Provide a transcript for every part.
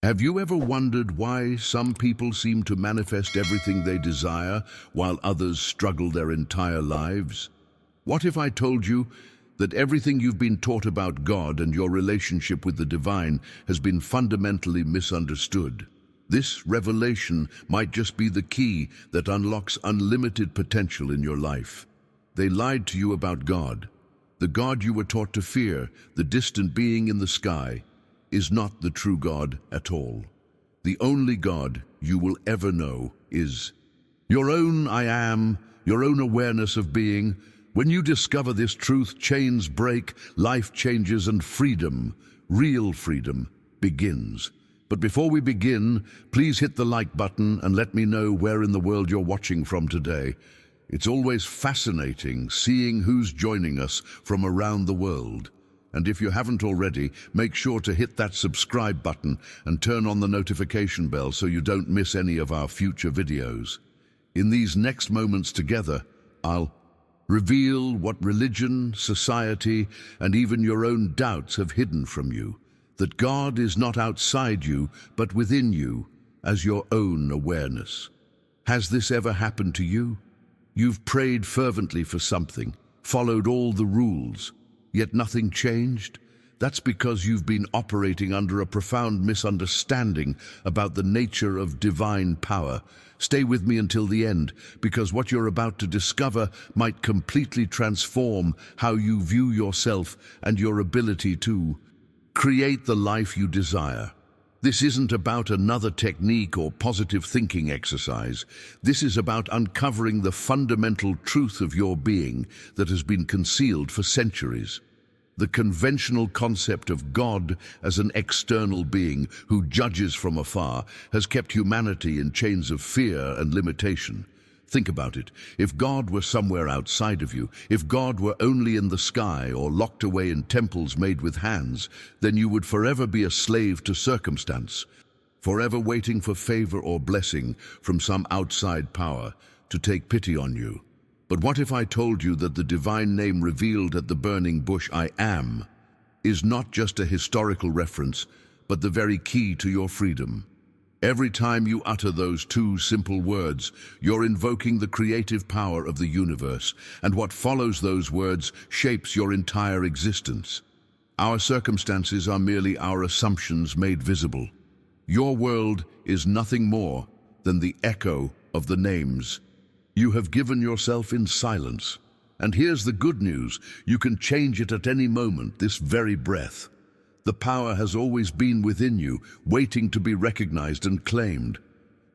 Have you ever wondered why some people seem to manifest everything they desire while others struggle their entire lives? What if I told you that everything you've been taught about God and your relationship with the divine has been fundamentally misunderstood? This revelation might just be the key that unlocks unlimited potential in your life. They lied to you about God. The God you were taught to fear, the distant being in the sky, is not the true God at all. The only God you will ever know is your own I am, your own awareness of being. When you discover this truth, chains break, life changes, and freedom, real freedom, begins. But before we begin, please hit the like button and let me know where in the world you're watching from today. It's always fascinating seeing who's joining us from around the world. And if you haven't already, make sure to hit that subscribe button and turn on the notification bell so you don't miss any of our future videos. In these next moments together, I'll reveal what religion, society, and even your own doubts have hidden from you. That God is not outside you, but within you, as your own awareness. Has this ever happened to you? You've prayed fervently for something, followed all the rules, yet nothing changed? That's because you've been operating under a profound misunderstanding about the nature of divine power. Stay with me until the end, because what you're about to discover might completely transform how you view yourself and your ability to create the life you desire. This isn't about another technique or positive thinking exercise. This is about uncovering the fundamental truth of your being that has been concealed for centuries. The conventional concept of God as an external being who judges from afar has kept humanity in chains of fear and limitation. Think about it. If God were somewhere outside of you, if God were only in the sky or locked away in temples made with hands, then you would forever be a slave to circumstance, forever waiting for favor or blessing from some outside power to take pity on you. But what if I told you that the divine name revealed at the burning bush, I am, is not just a historical reference, but the very key to your freedom? Every time you utter those two simple words, you're invoking the creative power of the universe, and what follows those words shapes your entire existence. Our circumstances are merely our assumptions made visible. Your world is nothing more than the echo of the names you have given yourself in silence. And here's the good news: you can change it at any moment, this very breath. The power has always been within you, waiting to be recognized and claimed.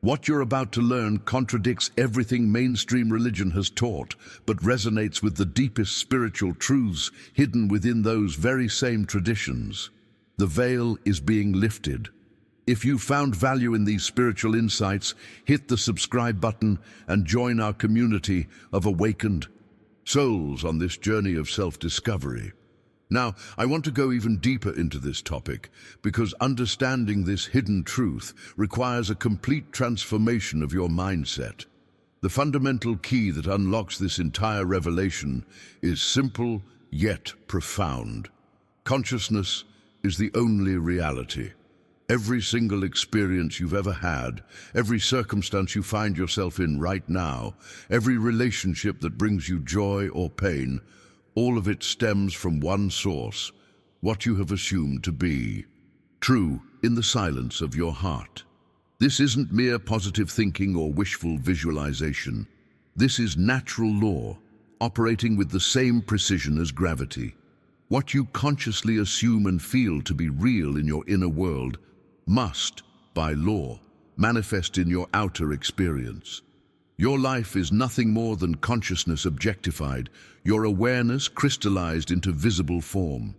What you're about to learn contradicts everything mainstream religion has taught, but resonates with the deepest spiritual truths hidden within those very same traditions. The veil is being lifted. If you found value in these spiritual insights, hit the subscribe button and join our community of awakened souls on this journey of self-discovery. Now, I want to go even deeper into this topic because understanding this hidden truth requires a complete transformation of your mindset. The fundamental key that unlocks this entire revelation is simple yet profound. Consciousness is the only reality. Every single experience you've ever had, every circumstance you find yourself in right now, every relationship that brings you joy or pain, all of it stems from one source, what you have assumed to be true in the silence of your heart. This isn't mere positive thinking or wishful visualization. This is natural law, operating with the same precision as gravity. What you consciously assume and feel to be real in your inner world must, by law, manifest in your outer experience. Your life is nothing more than consciousness objectified, your awareness crystallized into visible form.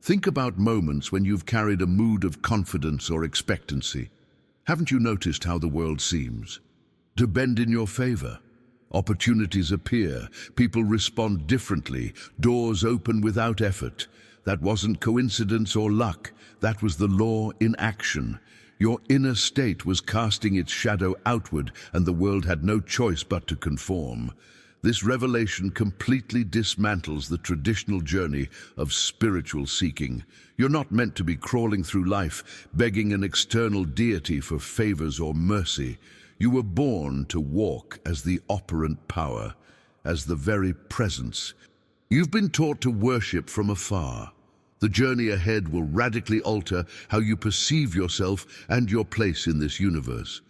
Think about moments when you've carried a mood of confidence or expectancy. Haven't you noticed how the world seems to bend in your favor? Opportunities appear, people respond differently, doors open without effort. That wasn't coincidence or luck, that was the law in action. Your inner state was casting its shadow outward, and the world had no choice but to conform. This revelation completely dismantles the traditional journey of spiritual seeking. You're not meant to be crawling through life, begging an external deity for favors or mercy. You were born to walk as the operant power, as the very presence. You've been taught to worship from afar. The journey ahead will radically alter how you perceive yourself and your place in this universe.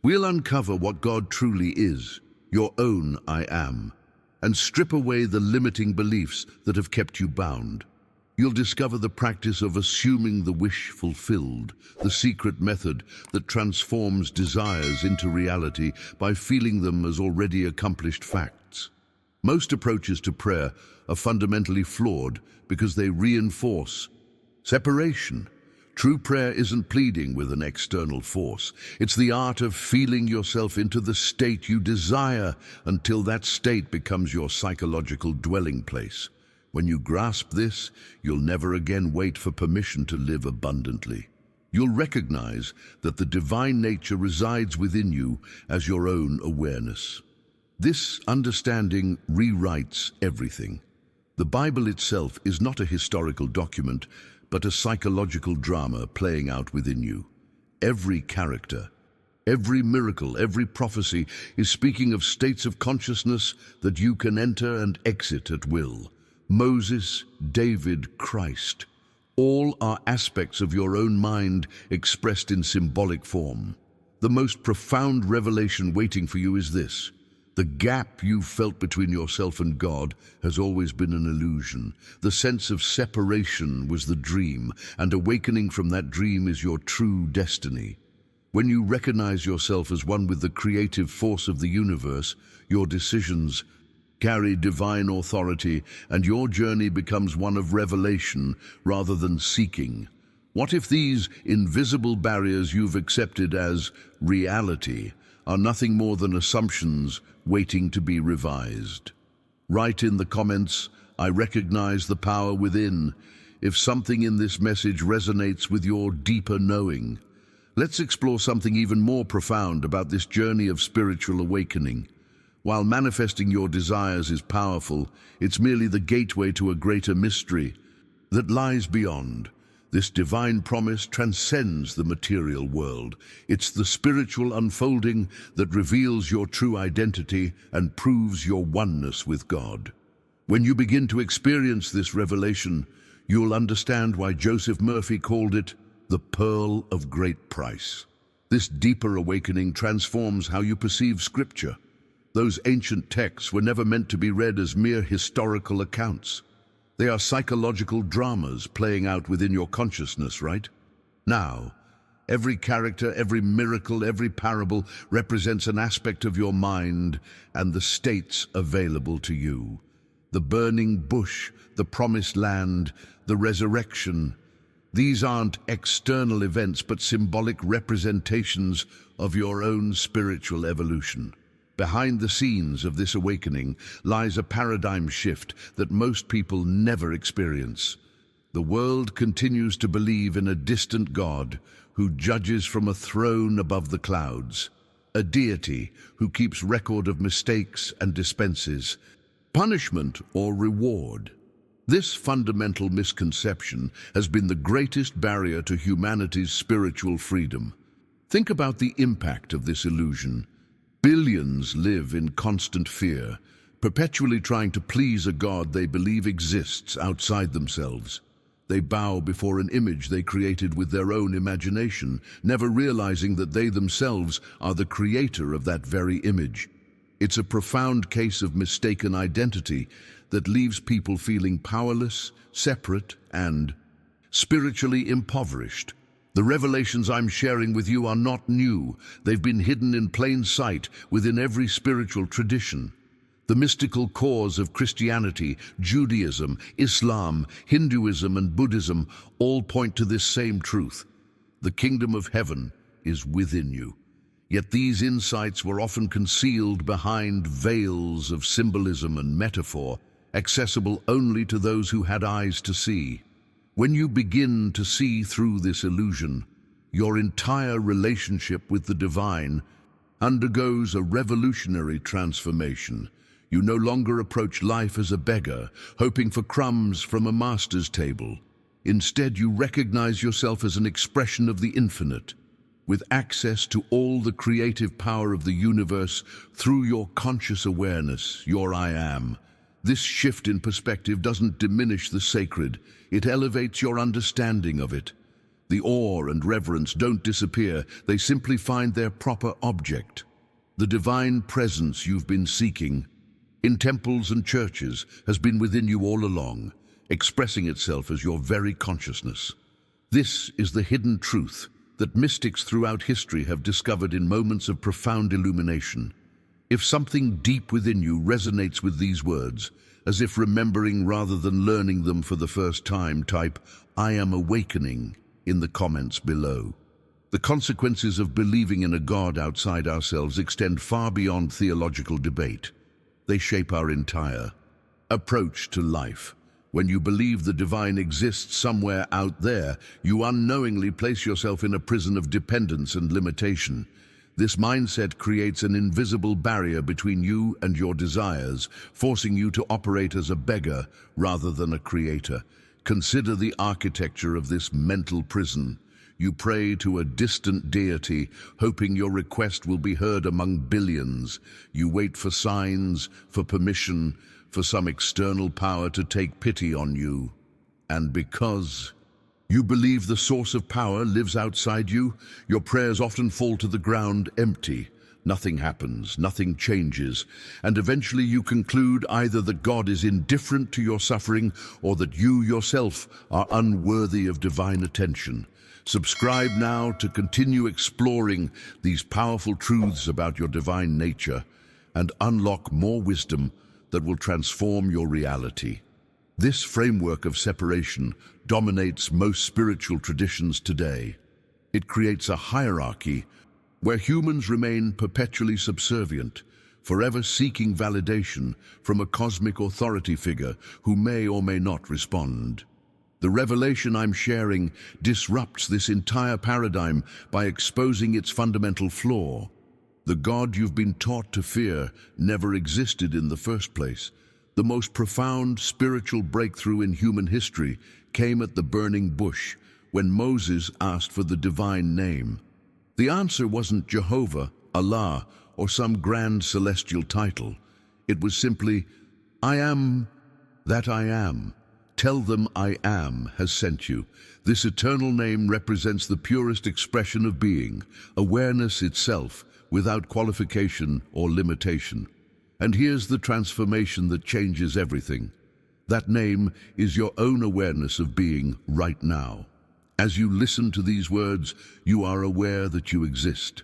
We'll uncover what God truly is, your own I am, and strip away the limiting beliefs that have kept you bound. You'll discover the practice of assuming the wish fulfilled, the secret method that transforms desires into reality by feeling them as already accomplished facts. Most approaches to prayer are fundamentally flawed because they reinforce separation. True prayer isn't pleading with an external force. It's the art of feeling yourself into the state you desire until that state becomes your psychological dwelling place. When you grasp this, you'll never again wait for permission to live abundantly. You'll recognize that the divine nature resides within you as your own awareness. This understanding rewrites everything. The Bible itself is not a historical document, but a psychological drama playing out within you. Every character, every miracle, every prophecy is speaking of states of consciousness that you can enter and exit at will. Moses, David, Christ, all are aspects of your own mind expressed in symbolic form. The most profound revelation waiting for you is this: the gap you felt between yourself and God has always been an illusion. The sense of separation was the dream, and awakening from that dream is your true destiny. When you recognize yourself as one with the creative force of the universe, your decisions carry divine authority, and your journey becomes one of revelation rather than seeking. What if these invisible barriers you've accepted as reality are nothing more than assumptions waiting to be revised? Write in the comments, "I recognize the power within," if something in this message resonates with your deeper knowing. Let's explore something even more profound about this journey of spiritual awakening. While manifesting your desires is powerful, it's merely the gateway to a greater mystery that lies beyond. This divine promise transcends the material world. It's the spiritual unfolding that reveals your true identity and proves your oneness with God. When you begin to experience this revelation, you'll understand why Joseph Murphy called it the pearl of great price. This deeper awakening transforms how you perceive Scripture. Those ancient texts were never meant to be read as mere historical accounts. They are psychological dramas playing out within your consciousness, right? Now, every character, every miracle, every parable represents an aspect of your mind and the states available to you. The burning bush, the promised land, the resurrection. These aren't external events, but symbolic representations of your own spiritual evolution. Behind the scenes of this awakening lies a paradigm shift that most people never experience. The world continues to believe in a distant God who judges from a throne above the clouds, a deity who keeps record of mistakes and dispenses punishment or reward. This fundamental misconception has been the greatest barrier to humanity's spiritual freedom. Think about the impact of this illusion. Billions live in constant fear, perpetually trying to please a God they believe exists outside themselves. They bow before an image they created with their own imagination, never realizing that they themselves are the creator of that very image. It's a profound case of mistaken identity that leaves people feeling powerless, separate, and spiritually impoverished. The revelations I'm sharing with you are not new. They've been hidden in plain sight within every spiritual tradition. The mystical cores of Christianity, Judaism, Islam, Hinduism, and Buddhism all point to this same truth. The kingdom of heaven is within you. Yet these insights were often concealed behind veils of symbolism and metaphor, accessible only to those who had eyes to see. When you begin to see through this illusion, your entire relationship with the divine undergoes a revolutionary transformation. You no longer approach life as a beggar, hoping for crumbs from a master's table. Instead, you recognize yourself as an expression of the infinite, with access to all the creative power of the universe through your conscious awareness, your I am. This shift in perspective doesn't diminish the sacred, it elevates your understanding of it. The awe and reverence don't disappear, they simply find their proper object. The divine presence you've been seeking, in temples and churches, has been within you all along, expressing itself as your very consciousness. This is the hidden truth that mystics throughout history have discovered in moments of profound illumination. If something deep within you resonates with these words, as if remembering rather than learning them for the first time, type, "I am awakening," in the comments below. The consequences of believing in a God outside ourselves extend far beyond theological debate. They shape our entire approach to life. When you believe the divine exists somewhere out there, you unknowingly place yourself in a prison of dependence and limitation. This mindset creates an invisible barrier between you and your desires, forcing you to operate as a beggar rather than a creator. Consider the architecture of this mental prison. You pray to a distant deity, hoping your request will be heard among billions. You wait for signs, for permission, for some external power to take pity on you. And because you believe the source of power lives outside you, your prayers often fall to the ground empty. Nothing happens, nothing changes, and eventually you conclude either that God is indifferent to your suffering or that you yourself are unworthy of divine attention. Subscribe now to continue exploring these powerful truths about your divine nature and unlock more wisdom that will transform your reality. This framework of separation dominates most spiritual traditions today. It creates a hierarchy where humans remain perpetually subservient, forever seeking validation from a cosmic authority figure who may or may not respond. The revelation I'm sharing disrupts this entire paradigm by exposing its fundamental flaw. The God you've been taught to fear never existed in the first place. The most profound spiritual breakthrough in human history came at the burning bush, when Moses asked for the divine name. The answer wasn't Jehovah, Allah, or some grand celestial title. It was simply, "I am that I am. Tell them I am has sent you." This eternal name represents the purest expression of being, awareness itself, without qualification or limitation. And here's the transformation that changes everything. That name is your own awareness of being right now. As you listen to these words, you are aware that you exist.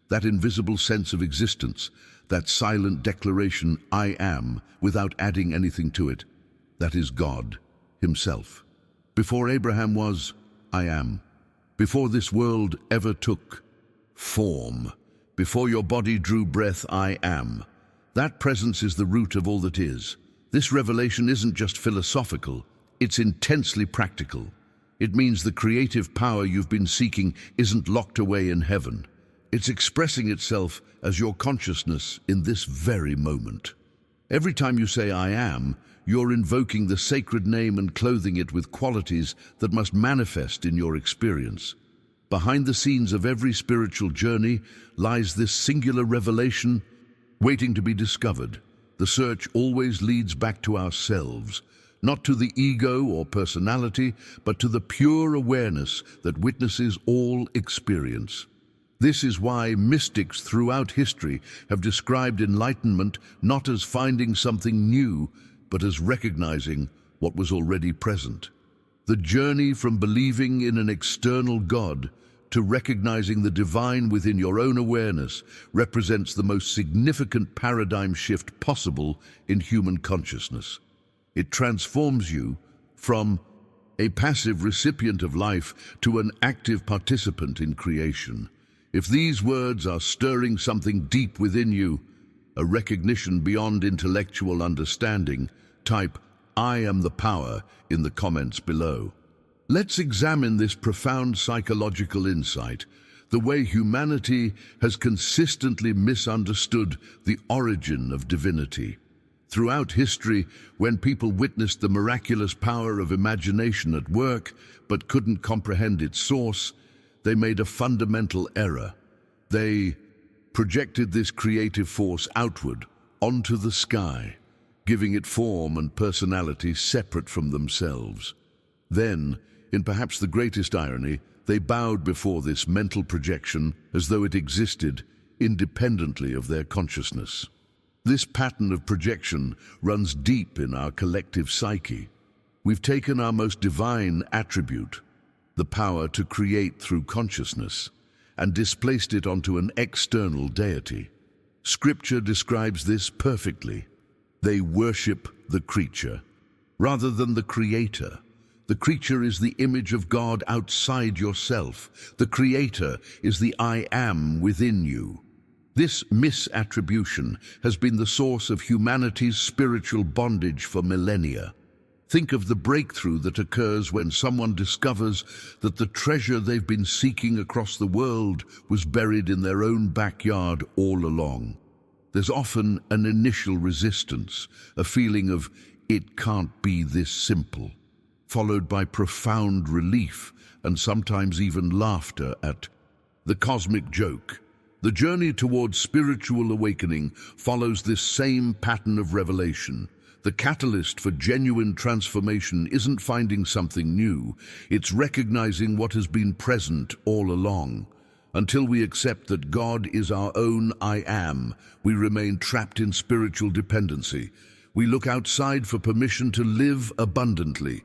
That invisible sense of existence, that silent declaration, "I am," without adding anything to it, that is God Himself. Before Abraham was, I am. Before this world ever took form, before your body drew breath, I am. That presence is the root of all that is. This revelation isn't just philosophical, it's intensely practical. It means the creative power you've been seeking isn't locked away in heaven. It's expressing itself as your consciousness in this very moment. Every time you say I am, you're invoking the sacred name and clothing it with qualities that must manifest in your experience. Behind the scenes of every spiritual journey lies this singular revelation waiting to be discovered. The search always leads back to ourselves, not to the ego or personality, but to the pure awareness that witnesses all experience. This is why mystics throughout history have described enlightenment not as finding something new, but as recognizing what was already present. The journey from believing in an external God to recognizing the divine within your own awareness represents the most significant paradigm shift possible in human consciousness. It transforms you from a passive recipient of life to an active participant in creation. If these words are stirring something deep within you, a recognition beyond intellectual understanding, type "I am the power" in the comments below. Let's examine this profound psychological insight, the way humanity has consistently misunderstood the origin of divinity. Throughout history, when people witnessed the miraculous power of imagination at work but couldn't comprehend its source, they made a fundamental error. They projected this creative force outward, onto the sky, giving it form and personality separate from themselves. Then, in perhaps the greatest irony, they bowed before this mental projection as though it existed independently of their consciousness. This pattern of projection runs deep in our collective psyche. We've taken our most divine attribute, the power to create through consciousness, and displaced it onto an external deity. Scripture describes this perfectly. They worship the creature rather than the creator. The creature is the image of God outside yourself. The creator is the I am within you. This misattribution has been the source of humanity's spiritual bondage for millennia. Think of the breakthrough that occurs when someone discovers that the treasure they've been seeking across the world was buried in their own backyard all along. There's often an initial resistance, a feeling of, "It can't be this simple," followed by profound relief and sometimes even laughter at the cosmic joke. The journey towards spiritual awakening follows this same pattern of revelation. The catalyst for genuine transformation isn't finding something new, it's recognizing what has been present all along. Until we accept that God is our own I am, we remain trapped in spiritual dependency. We look outside for permission to live abundantly.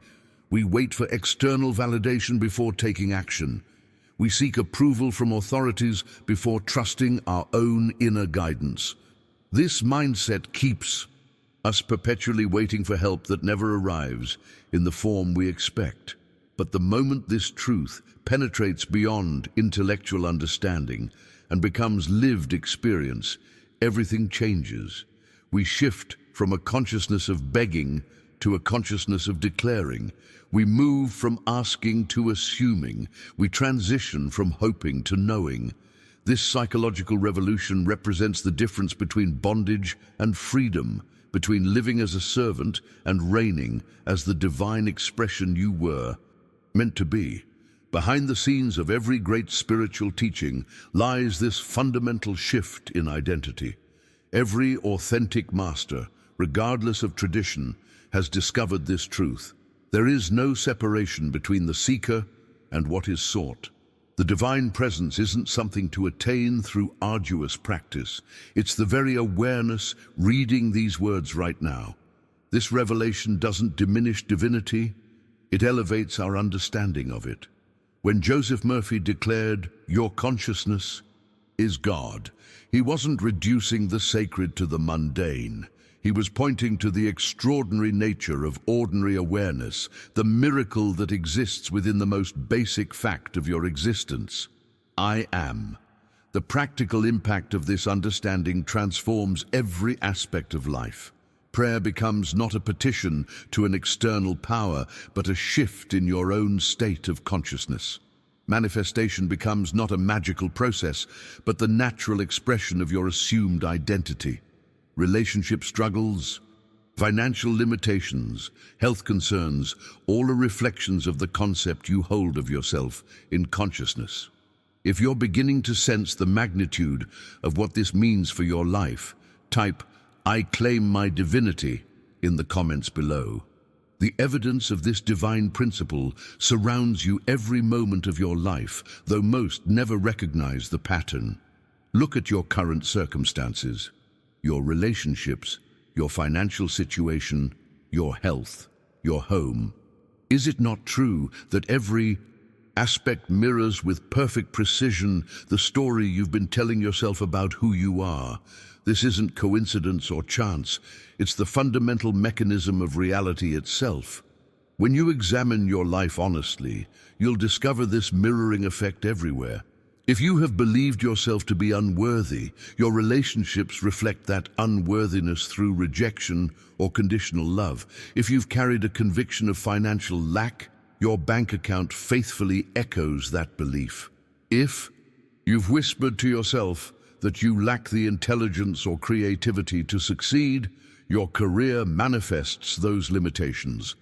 We wait for external validation before taking action. We seek approval from authorities before trusting our own inner guidance. This mindset keeps us perpetually waiting for help that never arrives in the form we expect. But the moment this truth penetrates beyond intellectual understanding and becomes lived experience, everything changes. We shift from a consciousness of begging to a consciousness of declaring. We move from asking to assuming. We transition from hoping to knowing. This psychological revolution represents the difference between bondage and freedom, between living as a servant and reigning as the divine expression you were meant to be. Behind the scenes of every great spiritual teaching lies this fundamental shift in identity. Every authentic master, regardless of tradition, has discovered this truth. There is no separation between the seeker and what is sought. The divine presence isn't something to attain through arduous practice. It's the very awareness reading these words right now. This revelation doesn't diminish divinity, it elevates our understanding of it. When Joseph Murphy declared, "Your consciousness is God," he wasn't reducing the sacred to the mundane. He was pointing to the extraordinary nature of ordinary awareness, the miracle that exists within the most basic fact of your existence. I am. The practical impact of this understanding transforms every aspect of life. Prayer becomes not a petition to an external power, but a shift in your own state of consciousness. Manifestation becomes not a magical process, but the natural expression of your assumed identity. Relationship struggles, financial limitations, health concerns, all are reflections of the concept you hold of yourself in consciousness. If you're beginning to sense the magnitude of what this means for your life, type "I claim my divinity" in the comments below. The evidence of this divine principle surrounds you every moment of your life, though most never recognize the pattern. Look at your current circumstances, your relationships, your financial situation, your health, your home. Is it not true that every aspect mirrors with perfect precision the story you've been telling yourself about who you are? This isn't coincidence or chance, it's the fundamental mechanism of reality itself. When you examine your life honestly, you'll discover this mirroring effect everywhere. If you have believed yourself to be unworthy, your relationships reflect that unworthiness through rejection or conditional love. If you've carried a conviction of financial lack, your bank account faithfully echoes that belief. If you've whispered to yourself that you lack the intelligence or creativity to succeed, Your career manifests those limitations.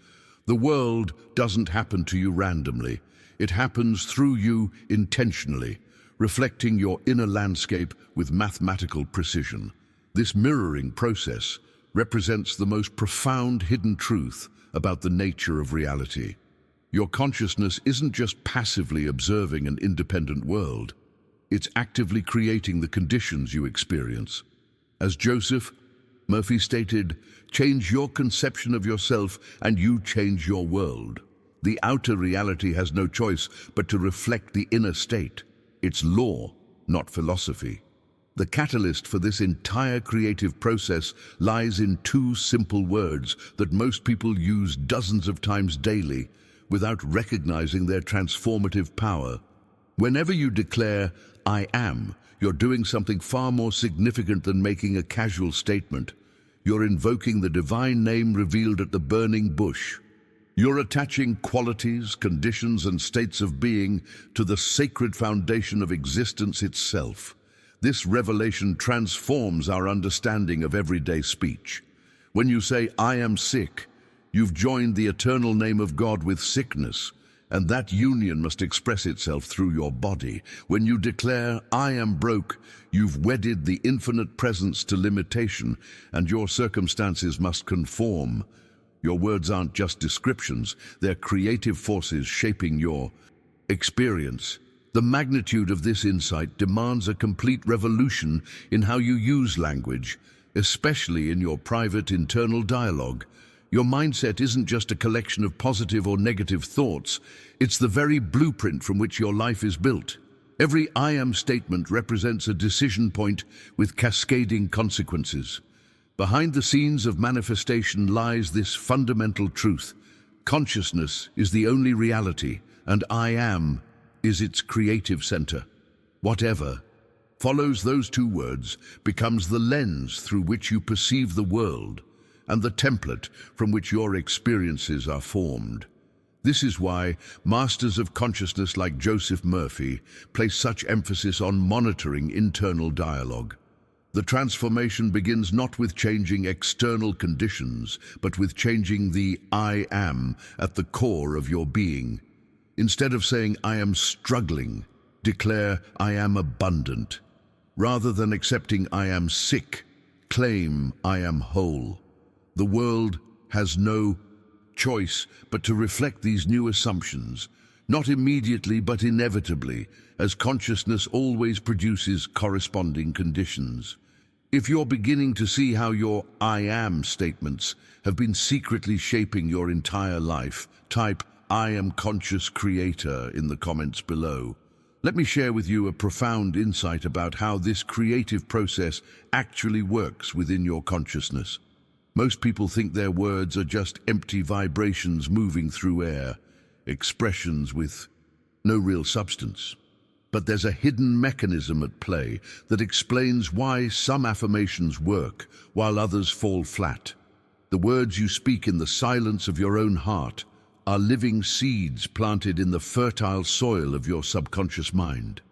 The world doesn't happen to you randomly. It happens through you intentionally, reflecting your inner landscape with mathematical precision. This mirroring process represents the most profound hidden truth about the nature of reality. Your consciousness isn't just passively observing an independent world. It's actively creating the conditions you experience. As Joseph Murphy stated, change your conception of yourself and you change your world. The outer reality has no choice but to reflect the inner state. It's law, not philosophy. The catalyst for this entire creative process lies in two simple words that most people use dozens of times daily without recognizing their transformative power. Whenever you declare, "I am," you're doing something far more significant than making a casual statement. You're invoking the divine name revealed at the burning bush. You're attaching qualities, conditions, and states of being to the sacred foundation of existence itself. This revelation transforms our understanding of everyday speech. When you say, "I am sick," you've joined the eternal name of God with sickness, and that union must express itself through your body. When you declare, "I am broke," you've wedded the infinite presence to limitation, and your circumstances must conform. Your words aren't just descriptions, they're creative forces shaping your experience. The magnitude of this insight demands a complete revolution in how you use language, especially in your private internal dialogue. Your mindset isn't just a collection of positive or negative thoughts, it's the very blueprint from which your life is built. Every "I am" statement represents a decision point with cascading consequences. Behind the scenes of manifestation lies this fundamental truth. Consciousness is the only reality, and "I am" is its creative center. Whatever follows those two words becomes the lens through which you perceive the world and the template from which your experiences are formed. This is why masters of consciousness like Joseph Murphy place such emphasis on monitoring internal dialogue. The transformation begins not with changing external conditions, but with changing the "I am" at the core of your being. Instead of saying, "I am struggling," declare, "I am abundant." Rather than accepting, "I am sick," claim, "I am whole." The world has no choice but to reflect these new assumptions, not immediately but inevitably, as consciousness always produces corresponding conditions. If you're beginning to see how your "I am" statements have been secretly shaping your entire life, type "I am conscious creator" in the comments below. Let me share with you a profound insight about how this creative process actually works within your consciousness. Most people think their words are just empty vibrations moving through air, expressions with no real substance. But there's a hidden mechanism at play that explains why some affirmations work while others fall flat. The words you speak in the silence of your own heart are living seeds planted in the fertile soil of your subconscious mind.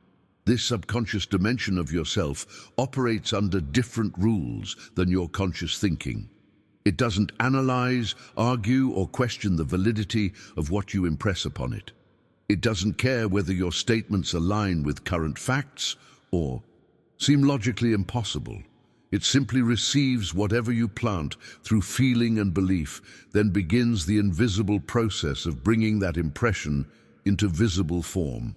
This subconscious dimension of yourself operates under different rules than your conscious thinking. It doesn't analyze, argue, or question the validity of what you impress upon it. It doesn't care whether your statements align with current facts or seem logically impossible. It simply receives whatever you plant through feeling and belief, then begins the invisible process of bringing that impression into visible form.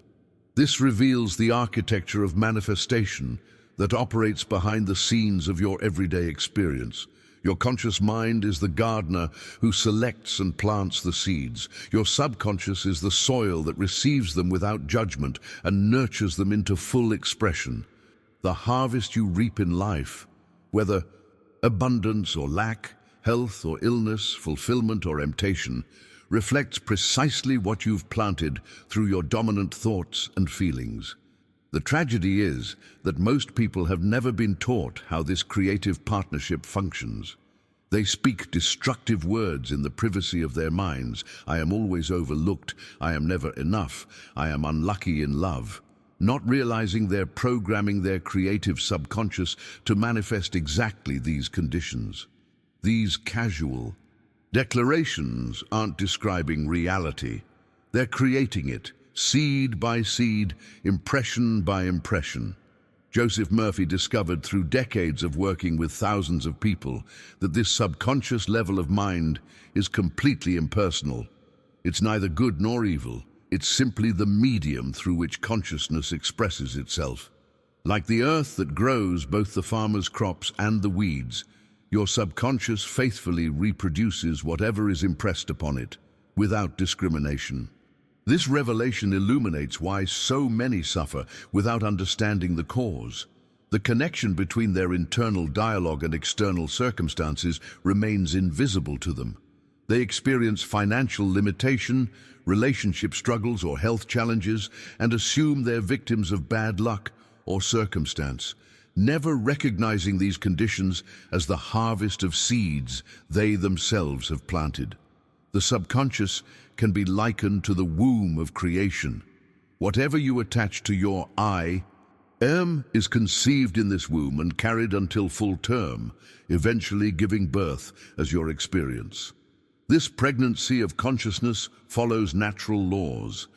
This reveals the architecture of manifestation that operates behind the scenes of your everyday experience. Your conscious mind is the gardener who selects and plants the seeds. Your subconscious is the soil that receives them without judgment and nurtures them into full expression. The harvest you reap in life, whether abundance or lack, health or illness, fulfillment or temptation, reflects precisely what you've planted through your dominant thoughts and feelings. The tragedy is that most people have never been taught how this creative partnership functions. They speak destructive words in the privacy of their minds. "I am always overlooked. I am never enough. I am unlucky in love," not realizing they're programming their creative subconscious to manifest exactly these conditions. These casual declarations aren't describing reality. They're creating it, seed by seed, impression by impression. Joseph Murphy discovered through decades of working with thousands of people that this subconscious level of mind is completely impersonal. It's neither good nor evil. It's simply the medium through which consciousness expresses itself. Like the earth that grows both the farmer's crops and the weeds, your subconscious faithfully reproduces whatever is impressed upon it, without discrimination. This revelation illuminates why so many suffer without understanding the cause. The connection between their internal dialogue and external circumstances remains invisible to them. They experience financial limitation, relationship struggles or health challenges, and assume they're victims of bad luck or circumstance, never recognizing these conditions as the harvest of seeds they themselves have planted. The subconscious can be likened to the womb of creation. Whatever you attach to your I am is conceived in this womb and carried until full term, eventually giving birth as your experience. This pregnancy of consciousness follows natural laws.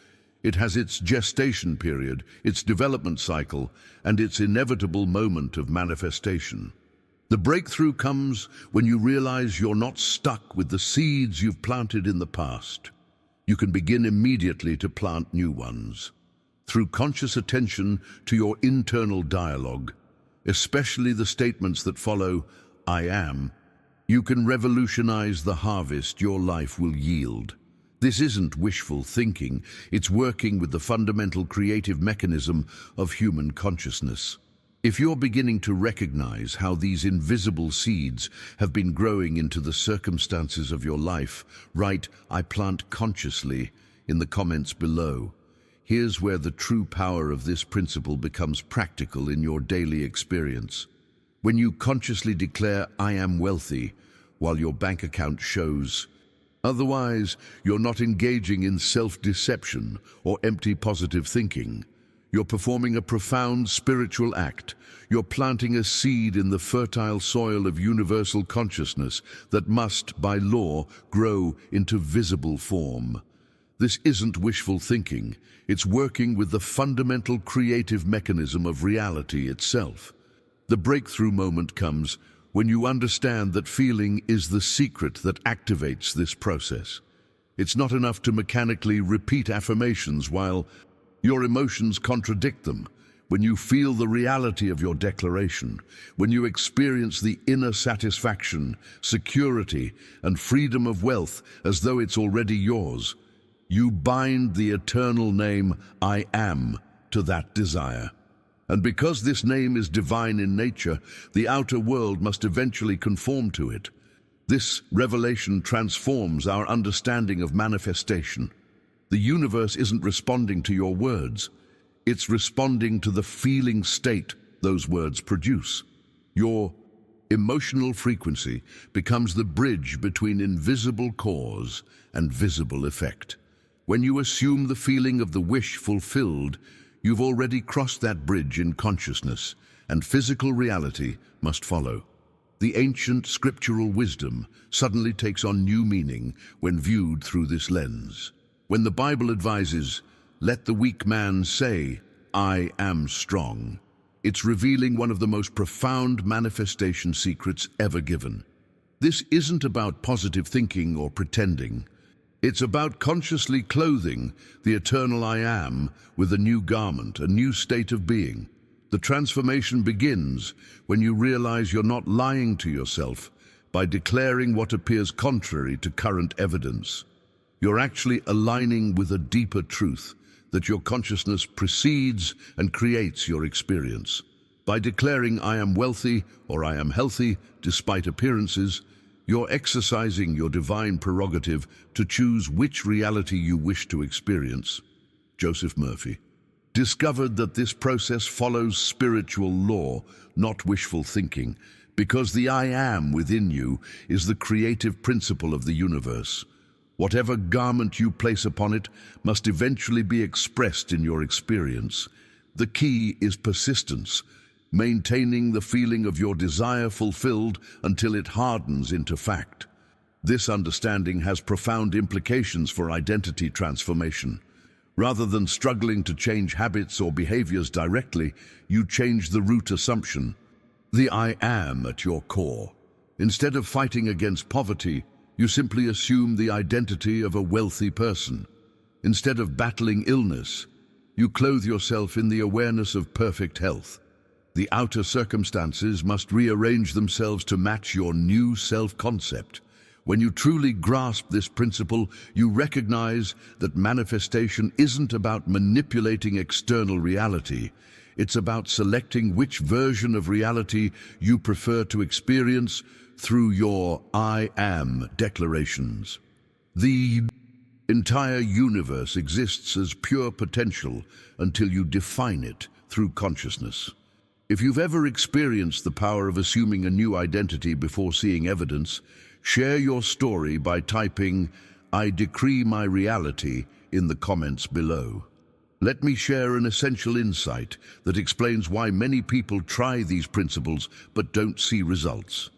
It has its gestation period, its development cycle, and its inevitable moment of manifestation. The breakthrough comes when you realize you're not stuck with the seeds you've planted in the past. You can begin immediately to plant new ones. Through conscious attention to your internal dialogue, especially the statements that follow, I am, you can revolutionize the harvest your life will yield. This isn't wishful thinking, it's working with the fundamental creative mechanism of human consciousness. If you're beginning to recognize how these invisible seeds have been growing into the circumstances of your life, write "I plant consciously" in the comments below. Here's where the true power of this principle becomes practical in your daily experience. When you consciously declare "I am wealthy," while your bank account shows otherwise, you're not engaging in self-deception or empty positive thinking. You're performing a profound spiritual act. You're planting a seed in the fertile soil of universal consciousness that must, by law, grow into visible form. This isn't wishful thinking. It's working with the fundamental creative mechanism of reality itself. The breakthrough moment comes when you understand that feeling is the secret that activates this process. It's not enough to mechanically repeat affirmations while your emotions contradict them. When you feel the reality of your declaration, when you experience the inner satisfaction, security, and freedom of wealth as though it's already yours, you bind the eternal name I am to that desire. And because this name is divine in nature, the outer world must eventually conform to it. This revelation transforms our understanding of manifestation. The universe isn't responding to your words. It's responding to the feeling state those words produce. Your emotional frequency becomes the bridge between invisible cause and visible effect. When you assume the feeling of the wish fulfilled, you've already crossed that bridge in consciousness, and physical reality must follow. The ancient scriptural wisdom suddenly takes on new meaning when viewed through this lens. When the Bible advises, "Let the weak man say, I am strong," it's revealing one of the most profound manifestation secrets ever given. This isn't about positive thinking or pretending. It's about consciously clothing the eternal I am with a new garment, a new state of being. The transformation begins when you realize you're not lying to yourself by declaring what appears contrary to current evidence. You're actually aligning with a deeper truth, that your consciousness precedes and creates your experience. By declaring I am wealthy or I am healthy despite appearances, you're exercising your divine prerogative to choose which reality you wish to experience. Joseph Murphy discovered that this process follows spiritual law, not wishful thinking, because the I am within you is the creative principle of the universe. Whatever garment you place upon it must eventually be expressed in your experience. The key is persistence, maintaining the feeling of your desire fulfilled until it hardens into fact. This understanding has profound implications for identity transformation. Rather than struggling to change habits or behaviors directly, you change the root assumption, the I am at your core. Instead of fighting against poverty, you simply assume the identity of a wealthy person. Instead of battling illness, you clothe yourself in the awareness of perfect health. The outer circumstances must rearrange themselves to match your new self-concept. When you truly grasp this principle, you recognize that manifestation isn't about manipulating external reality. It's about selecting which version of reality you prefer to experience through your I am declarations. The entire universe exists as pure potential until you define it through consciousness. If you've ever experienced the power of assuming a new identity before seeing evidence, share your story by typing, "I decree my reality," in the comments below. Let me share an essential insight that explains why many people try these principles but don't see results.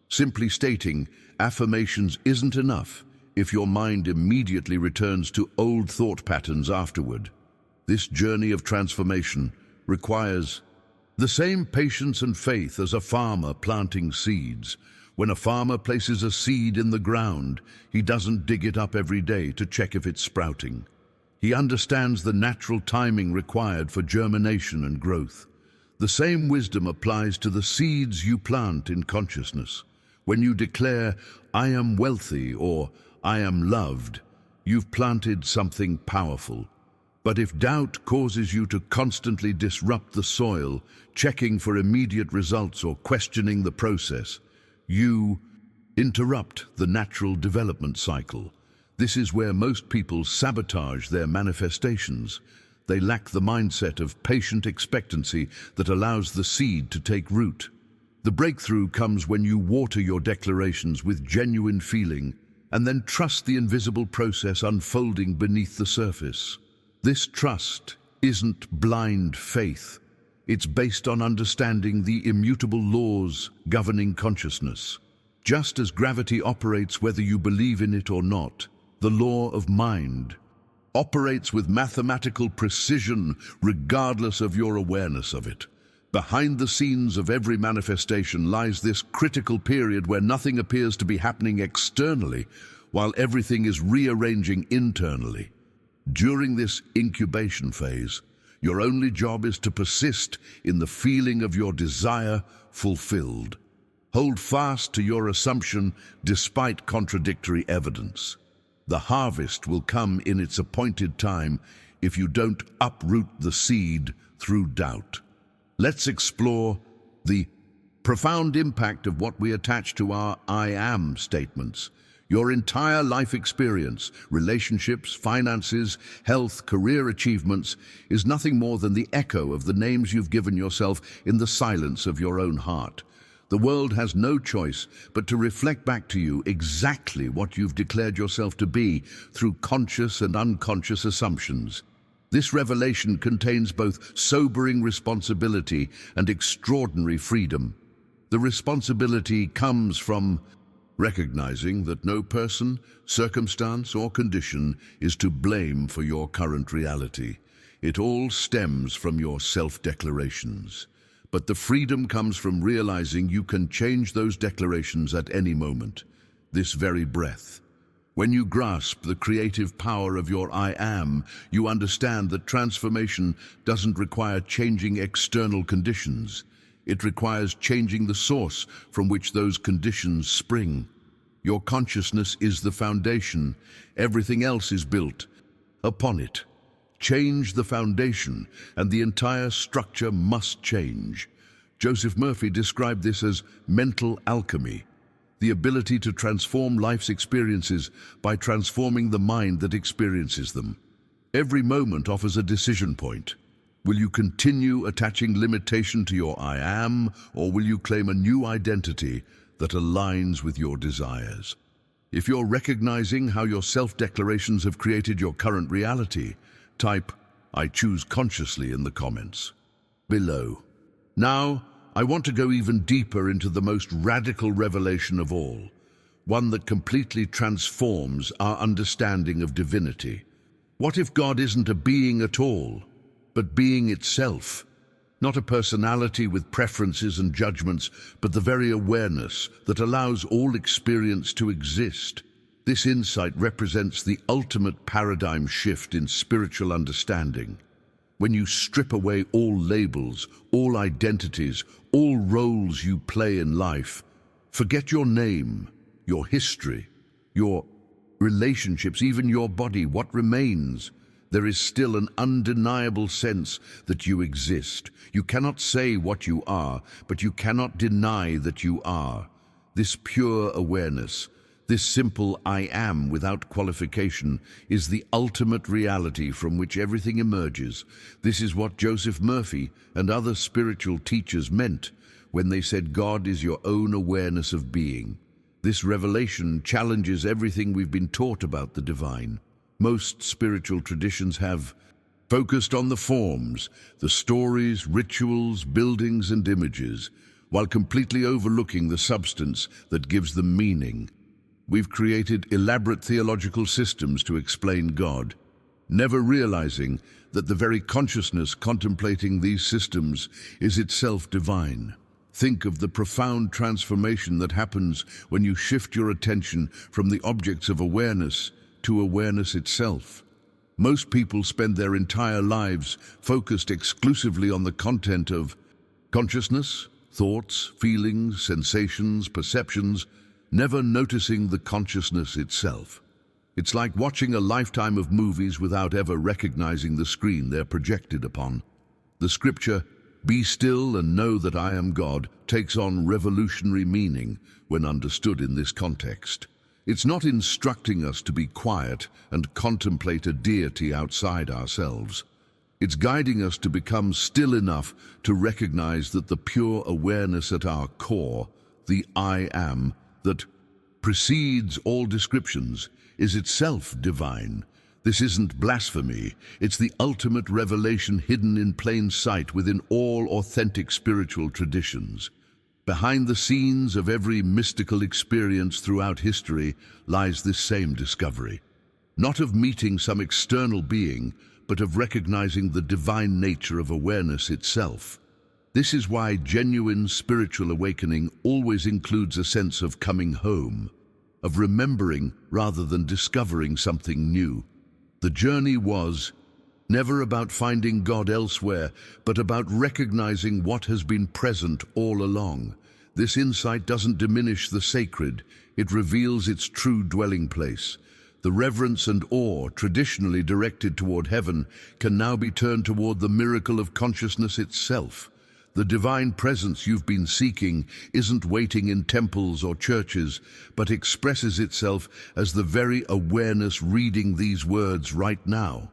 Simply stating affirmations isn't enough if your mind immediately returns to old thought patterns afterward. This journey of transformation requires the same patience and faith as a farmer planting seeds. When a farmer places a seed in the ground, he doesn't dig it up every day to check if it's sprouting. He understands the natural timing required for germination and growth. The same wisdom applies to the seeds you plant in consciousness. When you declare, "I am wealthy," or "I am loved," you've planted something powerful. But if doubt causes you to constantly disrupt the soil, checking for immediate results or questioning the process, you interrupt the natural development cycle. This is where most people sabotage their manifestations. They lack the mindset of patient expectancy that allows the seed to take root. The breakthrough comes when you water your declarations with genuine feeling and then trust the invisible process unfolding beneath the surface. This trust isn't blind faith. It's based on understanding the immutable laws governing consciousness. Just as gravity operates whether you believe in it or not, the law of mind operates with mathematical precision regardless of your awareness of it. Behind the scenes of every manifestation lies this critical period where nothing appears to be happening externally, while everything is rearranging internally. During this incubation phase, your only job is to persist in the feeling of your desire fulfilled. Hold fast to your assumption despite contradictory evidence. The harvest will come in its appointed time if you don't uproot the seed through doubt. Let's explore the profound impact of what we attach to our I am statements. Your entire life experience, relationships, finances, health, career achievements, is nothing more than the echo of the names you've given yourself in the silence of your own heart. The world has no choice but to reflect back to you exactly what you've declared yourself to be through conscious and unconscious assumptions. This revelation contains both sobering responsibility and extraordinary freedom. The responsibility comes from recognizing that no person, circumstance, or condition is to blame for your current reality. It all stems from your self-declarations. But the freedom comes from realizing you can change those declarations at any moment, this very breath. When you grasp the creative power of your I am, you understand that transformation doesn't require changing external conditions. It requires changing the source from which those conditions spring. Your consciousness is the foundation. Everything else is built upon it. Change the foundation, and the entire structure must change. Joseph Murphy described this as mental alchemy, the ability to transform life's experiences by transforming the mind that experiences them. Every moment offers a decision point. Will you continue attaching limitation to your I am, or will you claim a new identity that aligns with your desires? If you're recognizing how your self-declarations have created your current reality, type "I choose consciously" in the comments below. Now, I want to go even deeper into the most radical revelation of all, one that completely transforms our understanding of divinity. What if God isn't a being at all, but being itself? Not a personality with preferences and judgments, but the very awareness that allows all experience to exist. This insight represents the ultimate paradigm shift in spiritual understanding. When you strip away all labels, all identities, all roles you play in life, forget your name, your history, your relationships, even your body, what remains? There is still an undeniable sense that you exist. You cannot say what you are, but you cannot deny that you are. This pure awareness, this simple I am without qualification, is the ultimate reality from which everything emerges. This is what Joseph Murphy and other spiritual teachers meant when they said God is your own awareness of being. This revelation challenges everything we've been taught about the divine. Most spiritual traditions have focused on the forms, the stories, rituals, buildings, and images, while completely overlooking the substance that gives them meaning. We've created elaborate theological systems to explain God, never realizing that the very consciousness contemplating these systems is itself divine. Think of the profound transformation that happens when you shift your attention from the objects of awareness to awareness itself. Most people spend their entire lives focused exclusively on the content of consciousness, thoughts, feelings, sensations, perceptions, never noticing the consciousness itself. It's like watching a lifetime of movies without ever recognizing the screen they're projected upon. The scripture, "Be still and know that I am God," takes on revolutionary meaning when understood in this context. It's not instructing us to be quiet and contemplate a deity outside ourselves. It's guiding us to become still enough to recognize that the pure awareness at our core, the I am, that precedes all descriptions, is itself divine. This isn't blasphemy. It's the ultimate revelation hidden in plain sight within all authentic spiritual traditions. Behind the scenes of every mystical experience throughout history lies this same discovery. Not of meeting some external being, but of recognizing the divine nature of awareness itself. This is why genuine spiritual awakening always includes a sense of coming home, of remembering rather than discovering something new. The journey was never about finding God elsewhere, but about recognizing what has been present all along. This insight doesn't diminish the sacred, it reveals its true dwelling place. The reverence and awe traditionally directed toward heaven can now be turned toward the miracle of consciousness itself. The divine presence you've been seeking isn't waiting in temples or churches, but expresses itself as the very awareness reading these words right now.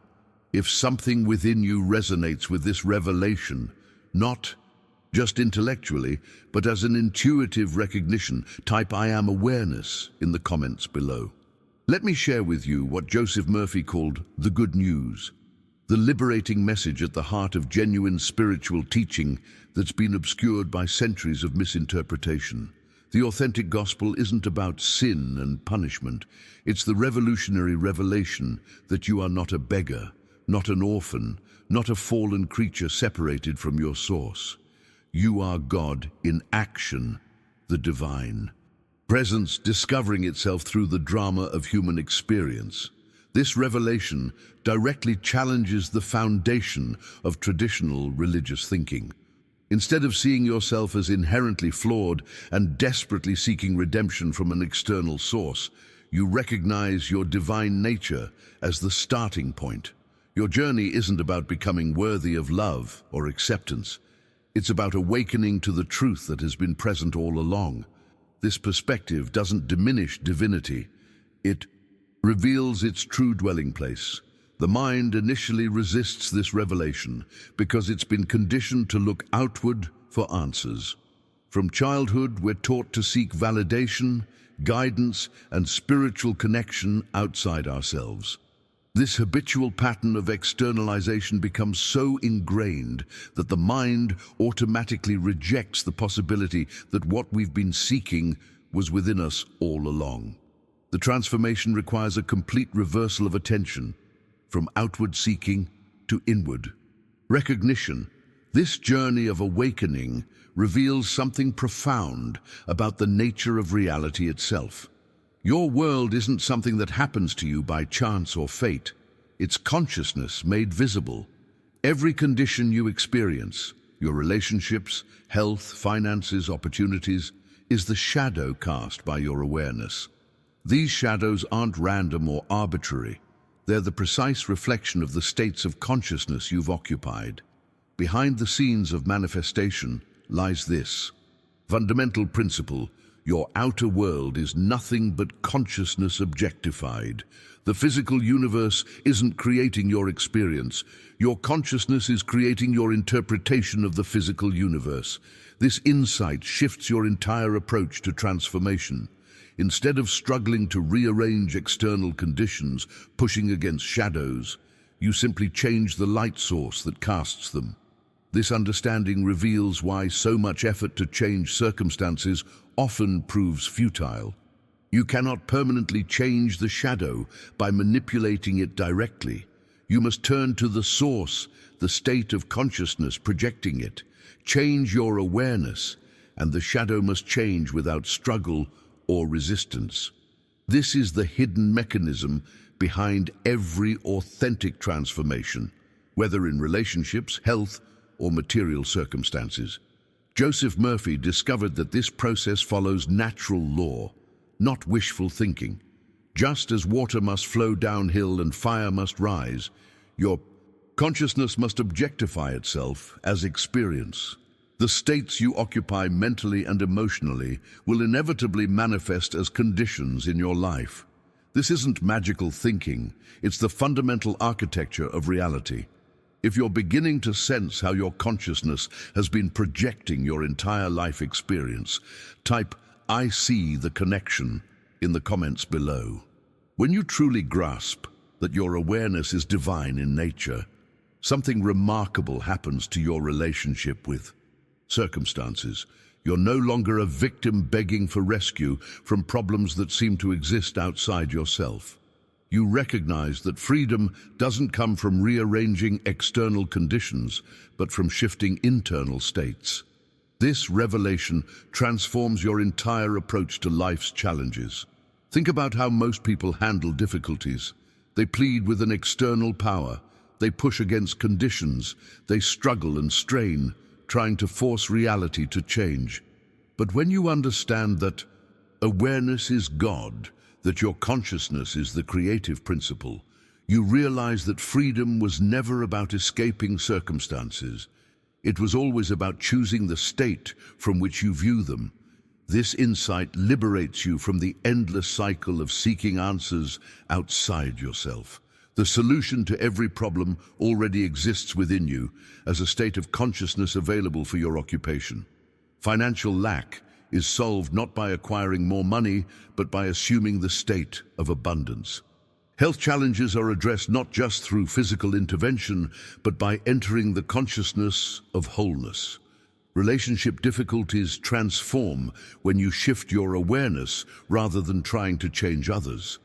If something within you resonates with this revelation, not just intellectually, but as an intuitive recognition, type "I am awareness" in the comments below. Let me share with you what Joseph Murphy called the good news, the liberating message at the heart of genuine spiritual teaching that's been obscured by centuries of misinterpretation. The authentic gospel isn't about sin and punishment. It's the revolutionary revelation that you are not a beggar, not an orphan, not a fallen creature separated from your source. You are God in action, the divine presence discovering itself through the drama of human experience. This revelation directly challenges the foundation of traditional religious thinking. Instead of seeing yourself as inherently flawed and desperately seeking redemption from an external source, you recognize your divine nature as the starting point. Your journey isn't about becoming worthy of love or acceptance. It's about awakening to the truth that has been present all along. This perspective doesn't diminish divinity. It reveals its true dwelling place. The mind initially resists this revelation because it's been conditioned to look outward for answers. From childhood, we're taught to seek validation, guidance, and spiritual connection outside ourselves. This habitual pattern of externalization becomes so ingrained that the mind automatically rejects the possibility that what we've been seeking was within us all along. The transformation requires a complete reversal of attention, from outward seeking to inward recognition. This journey of awakening reveals something profound about the nature of reality itself. Your world isn't something that happens to you by chance or fate. It's consciousness made visible. Every condition you experience, your relationships, health, finances, opportunities, is the shadow cast by your awareness. These shadows aren't random or arbitrary. They're the precise reflection of the states of consciousness you've occupied. Behind the scenes of manifestation lies this fundamental principle: your outer world is nothing but consciousness objectified. The physical universe isn't creating your experience. Your consciousness is creating your interpretation of the physical universe. This insight shifts your entire approach to transformation. Instead of struggling to rearrange external conditions, pushing against shadows, you simply change the light source that casts them. This understanding reveals why so much effort to change circumstances often proves futile. You cannot permanently change the shadow by manipulating it directly. You must turn to the source, the state of consciousness projecting it. Change your awareness, and the shadow must change without struggle or resistance. This is the hidden mechanism behind every authentic transformation, whether in relationships, health, or material circumstances. Joseph Murphy discovered that this process follows natural law, not wishful thinking. Just as water must flow downhill and fire must rise, your consciousness must objectify itself as experience. The states you occupy mentally and emotionally will inevitably manifest as conditions in your life. This isn't magical thinking, it's the fundamental architecture of reality. If you're beginning to sense how your consciousness has been projecting your entire life experience, type "I see the connection" in the comments below. When you truly grasp that your awareness is divine in nature, something remarkable happens to your relationship with circumstances. You're no longer a victim begging for rescue from problems that seem to exist outside yourself. You recognize that freedom doesn't come from rearranging external conditions, but from shifting internal states. This revelation transforms your entire approach to life's challenges. Think about how most people handle difficulties. They plead with an external power. They push against conditions. They struggle and strain, trying to force reality to change. But when you understand that awareness is God, that your consciousness is the creative principle, you realize that freedom was never about escaping circumstances. It was always about choosing the state from which you view them. This insight liberates you from the endless cycle of seeking answers outside yourself. The solution to every problem already exists within you as a state of consciousness available for your occupation. Financial lack is solved not by acquiring more money, but by assuming the state of abundance. Health challenges are addressed not just through physical intervention, but by entering the consciousness of wholeness. Relationship difficulties transform when you shift your awareness rather than trying to change others.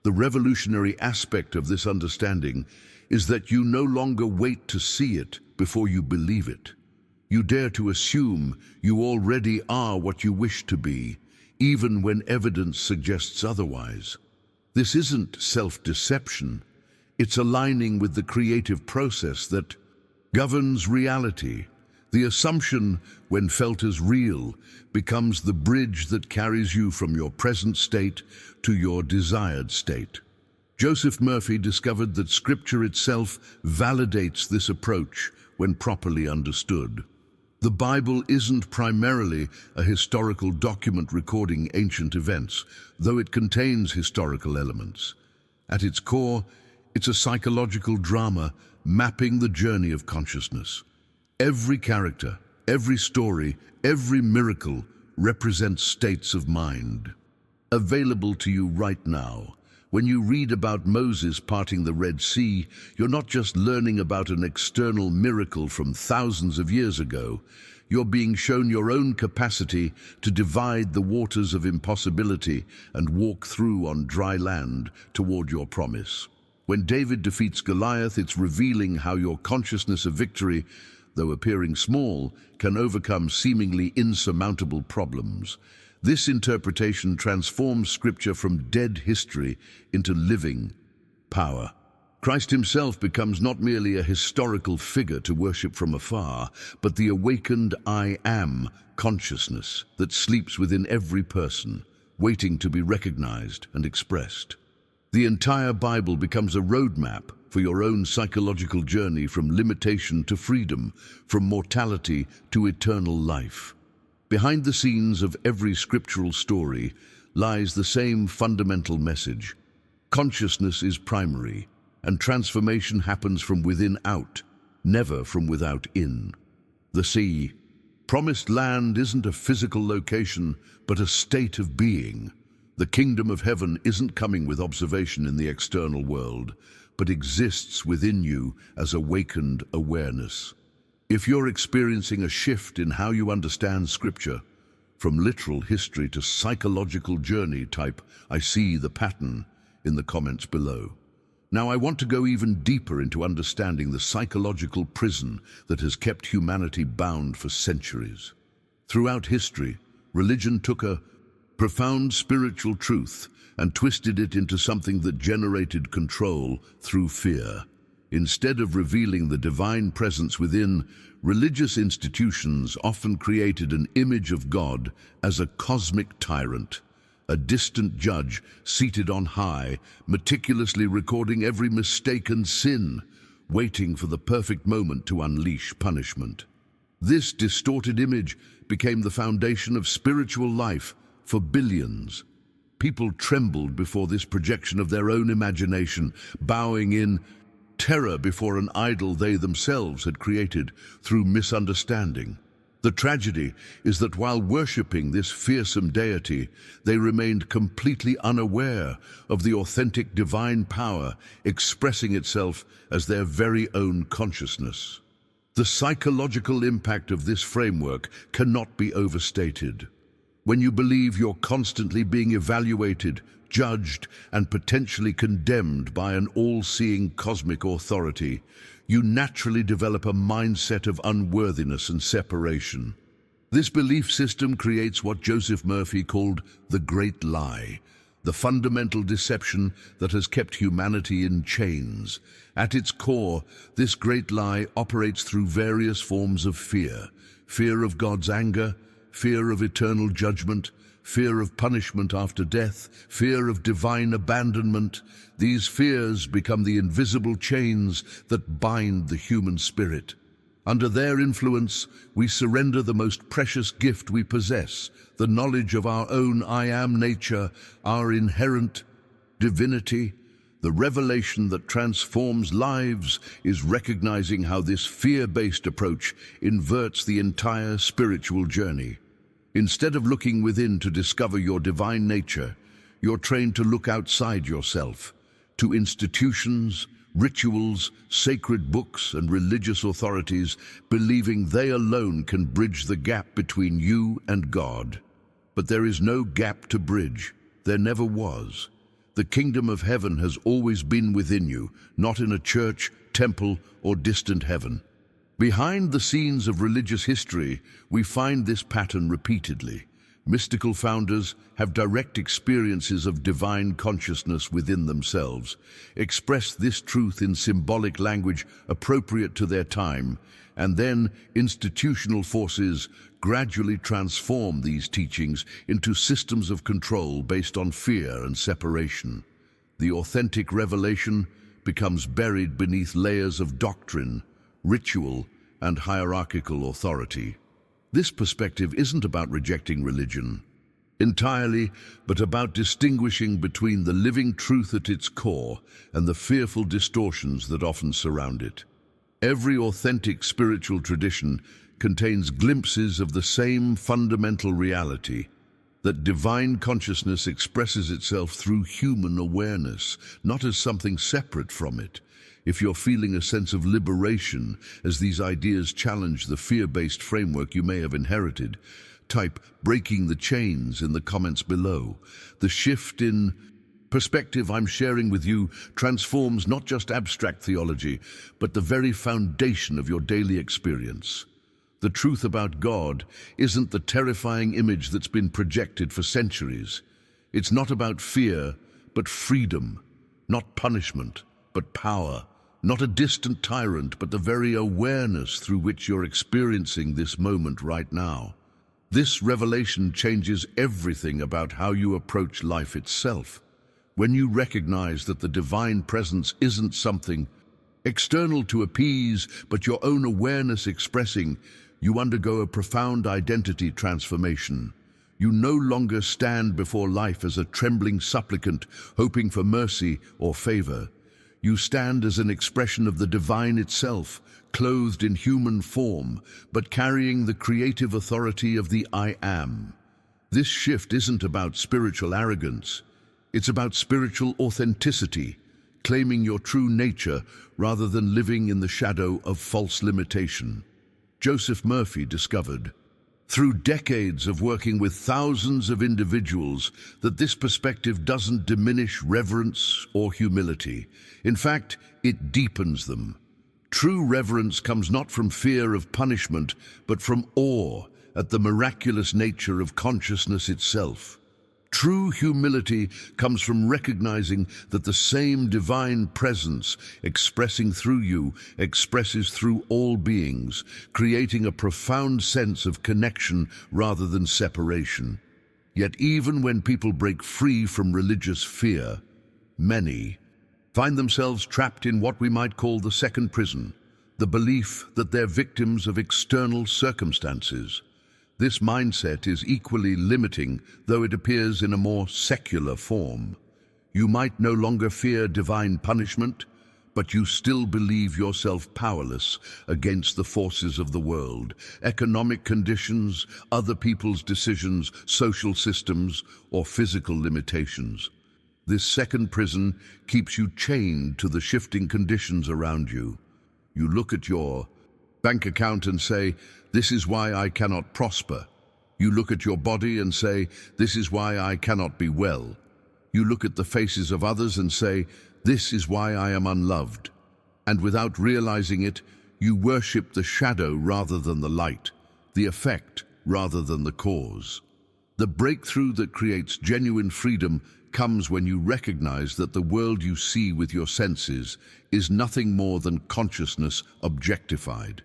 The revolutionary aspect of this understanding is that you no longer wait to see it before you believe it. You dare to assume you already are what you wish to be, even when evidence suggests otherwise. This isn't self-deception. It's aligning with the creative process that governs reality. The assumption, when felt as real, becomes the bridge that carries you from your present state to your desired state. Joseph Murphy discovered that Scripture itself validates this approach when properly understood. The Bible isn't primarily a historical document recording ancient events, though it contains historical elements. At its core, it's a psychological drama mapping the journey of consciousness. Every character, every story, every miracle represents states of mind. Available to you right now, When you read about Moses parting the Red Sea, you're not just learning about an external miracle from thousands of years ago. You're being shown your own capacity to divide the waters of impossibility and walk through on dry land toward your promise. When David defeats Goliath, it's revealing how your consciousness of victory, though appearing small, can overcome seemingly insurmountable problems. This interpretation transforms Scripture from dead history into living power. Christ himself becomes not merely a historical figure to worship from afar, but the awakened I am consciousness that sleeps within every person, waiting to be recognized and expressed. The entire Bible becomes a roadmap for your own psychological journey from limitation to freedom, from mortality to eternal life. Behind the scenes of every scriptural story lies the same fundamental message. Consciousness is primary, and transformation happens from within out, never from without in. The sea, promised land, isn't a physical location, but a state of being. The kingdom of heaven isn't coming with observation in the external world, but exists within you as awakened awareness. If you're experiencing a shift in how you understand Scripture, from literal history to psychological journey, type "I see the pattern" in the comments below. Now I want to go even deeper into understanding the psychological prison that has kept humanity bound for centuries. Throughout history, religion took a profound spiritual truth and twisted it into something that generated control through fear. Instead of revealing the divine presence within, religious institutions often created an image of God as a cosmic tyrant, a distant judge seated on high, meticulously recording every mistake and sin, waiting for the perfect moment to unleash punishment. This distorted image became the foundation of spiritual life for billions. People trembled before this projection of their own imagination, bowing in terror before an idol they themselves had created through misunderstanding. The tragedy is that while worshipping this fearsome deity, they remained completely unaware of the authentic divine power expressing itself as their very own consciousness. The psychological impact of this framework cannot be overstated. When you believe you're constantly being evaluated, judged, and potentially condemned by an all-seeing cosmic authority, you naturally develop a mindset of unworthiness and separation. This belief system creates what Joseph Murphy called the Great Lie, the fundamental deception that has kept humanity in chains. At its core, this great lie operates through various forms of fear: fear of God's anger, fear of eternal judgment, fear of punishment after death, fear of divine abandonment. These fears become the invisible chains that bind the human spirit. Under their influence, we surrender the most precious gift we possess, the knowledge of our own I am nature, our inherent divinity. The revelation that transforms lives is recognizing how this fear-based approach inverts the entire spiritual journey. Instead of looking within to discover your divine nature, you're trained to look outside yourself, to institutions, rituals, sacred books, and religious authorities, believing they alone can bridge the gap between you and God. But there is no gap to bridge. There never was. The kingdom of heaven has always been within you, not in a church, temple, or distant heaven. Behind the scenes of religious history, we find this pattern repeatedly. Mystical founders have direct experiences of divine consciousness within themselves, express this truth in symbolic language appropriate to their time, and then institutional forces gradually transform these teachings into systems of control based on fear and separation. The authentic revelation becomes buried beneath layers of doctrine, ritual, and hierarchical authority. This perspective isn't about rejecting religion entirely, but about distinguishing between the living truth at its core and the fearful distortions that often surround it. Every authentic spiritual tradition contains glimpses of the same fundamental reality. that divine consciousness expresses itself through human awareness, not as something separate from it. If you're feeling a sense of liberation as these ideas challenge the fear-based framework you may have inherited, type "breaking the chains" in the comments below. The shift in perspective I'm sharing with you transforms not just abstract theology, but the very foundation of your daily experience. The truth about God isn't the terrifying image that's been projected for centuries. It's not about fear, but freedom, not punishment, but power. Not a distant tyrant, but the very awareness through which you're experiencing this moment right now. This revelation changes everything about how you approach life itself. When you recognize that the divine presence isn't something external to appease, but your own awareness expressing, you undergo a profound identity transformation. You no longer stand before life as a trembling supplicant, hoping for mercy or favor. You stand as an expression of the divine itself, clothed in human form, but carrying the creative authority of the I Am. This shift isn't about spiritual arrogance. It's about spiritual authenticity, claiming your true nature rather than living in the shadow of false limitation. Joseph Murphy discovered, through decades of working with thousands of individuals, that this perspective doesn't diminish reverence or humility. In fact, it deepens them. True reverence comes not from fear of punishment, but from awe at the miraculous nature of consciousness itself. True humility comes from recognizing that the same divine presence expressing through you expresses through all beings, creating a profound sense of connection rather than separation. Yet even when people break free from religious fear, many find themselves trapped in what we might call the second prison, the belief that they're victims of external circumstances. This mindset is equally limiting, though it appears in a more secular form. You might no longer fear divine punishment, but you still believe yourself powerless against the forces of the world, economic conditions, other people's decisions, social systems, or physical limitations. This second prison keeps you chained to the shifting conditions around you. You look at your bank account and say, "This is why I cannot prosper." You look at your body and say, "This is why I cannot be well." You look at the faces of others and say, "This is why I am unloved." And without realizing it, you worship the shadow rather than the light, the effect rather than the cause. The breakthrough that creates genuine freedom comes when you recognize that the world you see with your senses is nothing more than consciousness objectified.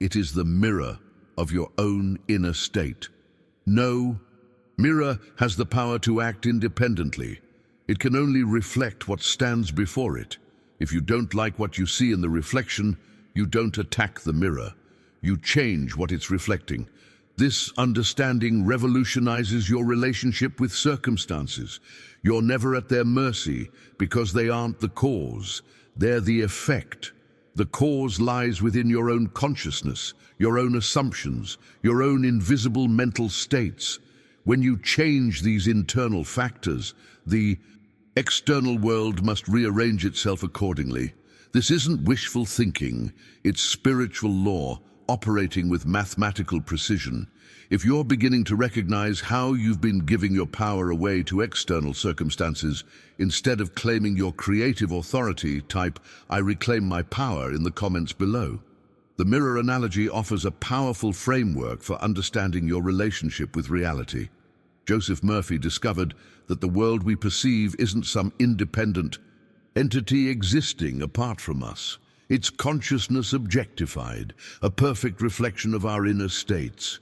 It is the mirror of your own inner state. No mirror has the power to act independently. It can only reflect what stands before it. If you don't like what you see in the reflection, you don't attack the mirror. You change what it's reflecting. This understanding revolutionizes your relationship with circumstances. You're never at their mercy because they aren't the cause. They're the effect. The cause lies within your own consciousness, your own assumptions, your own invisible mental states. When you change these internal factors, the external world must rearrange itself accordingly. This isn't wishful thinking, it's spiritual law operating with mathematical precision. If you're beginning to recognize how you've been giving your power away to external circumstances, instead of claiming your creative authority, type "I reclaim my power" in the comments below. The mirror analogy offers a powerful framework for understanding your relationship with reality. Joseph Murphy discovered that the world we perceive isn't some independent entity existing apart from us. It's consciousness objectified, a perfect reflection of our inner states.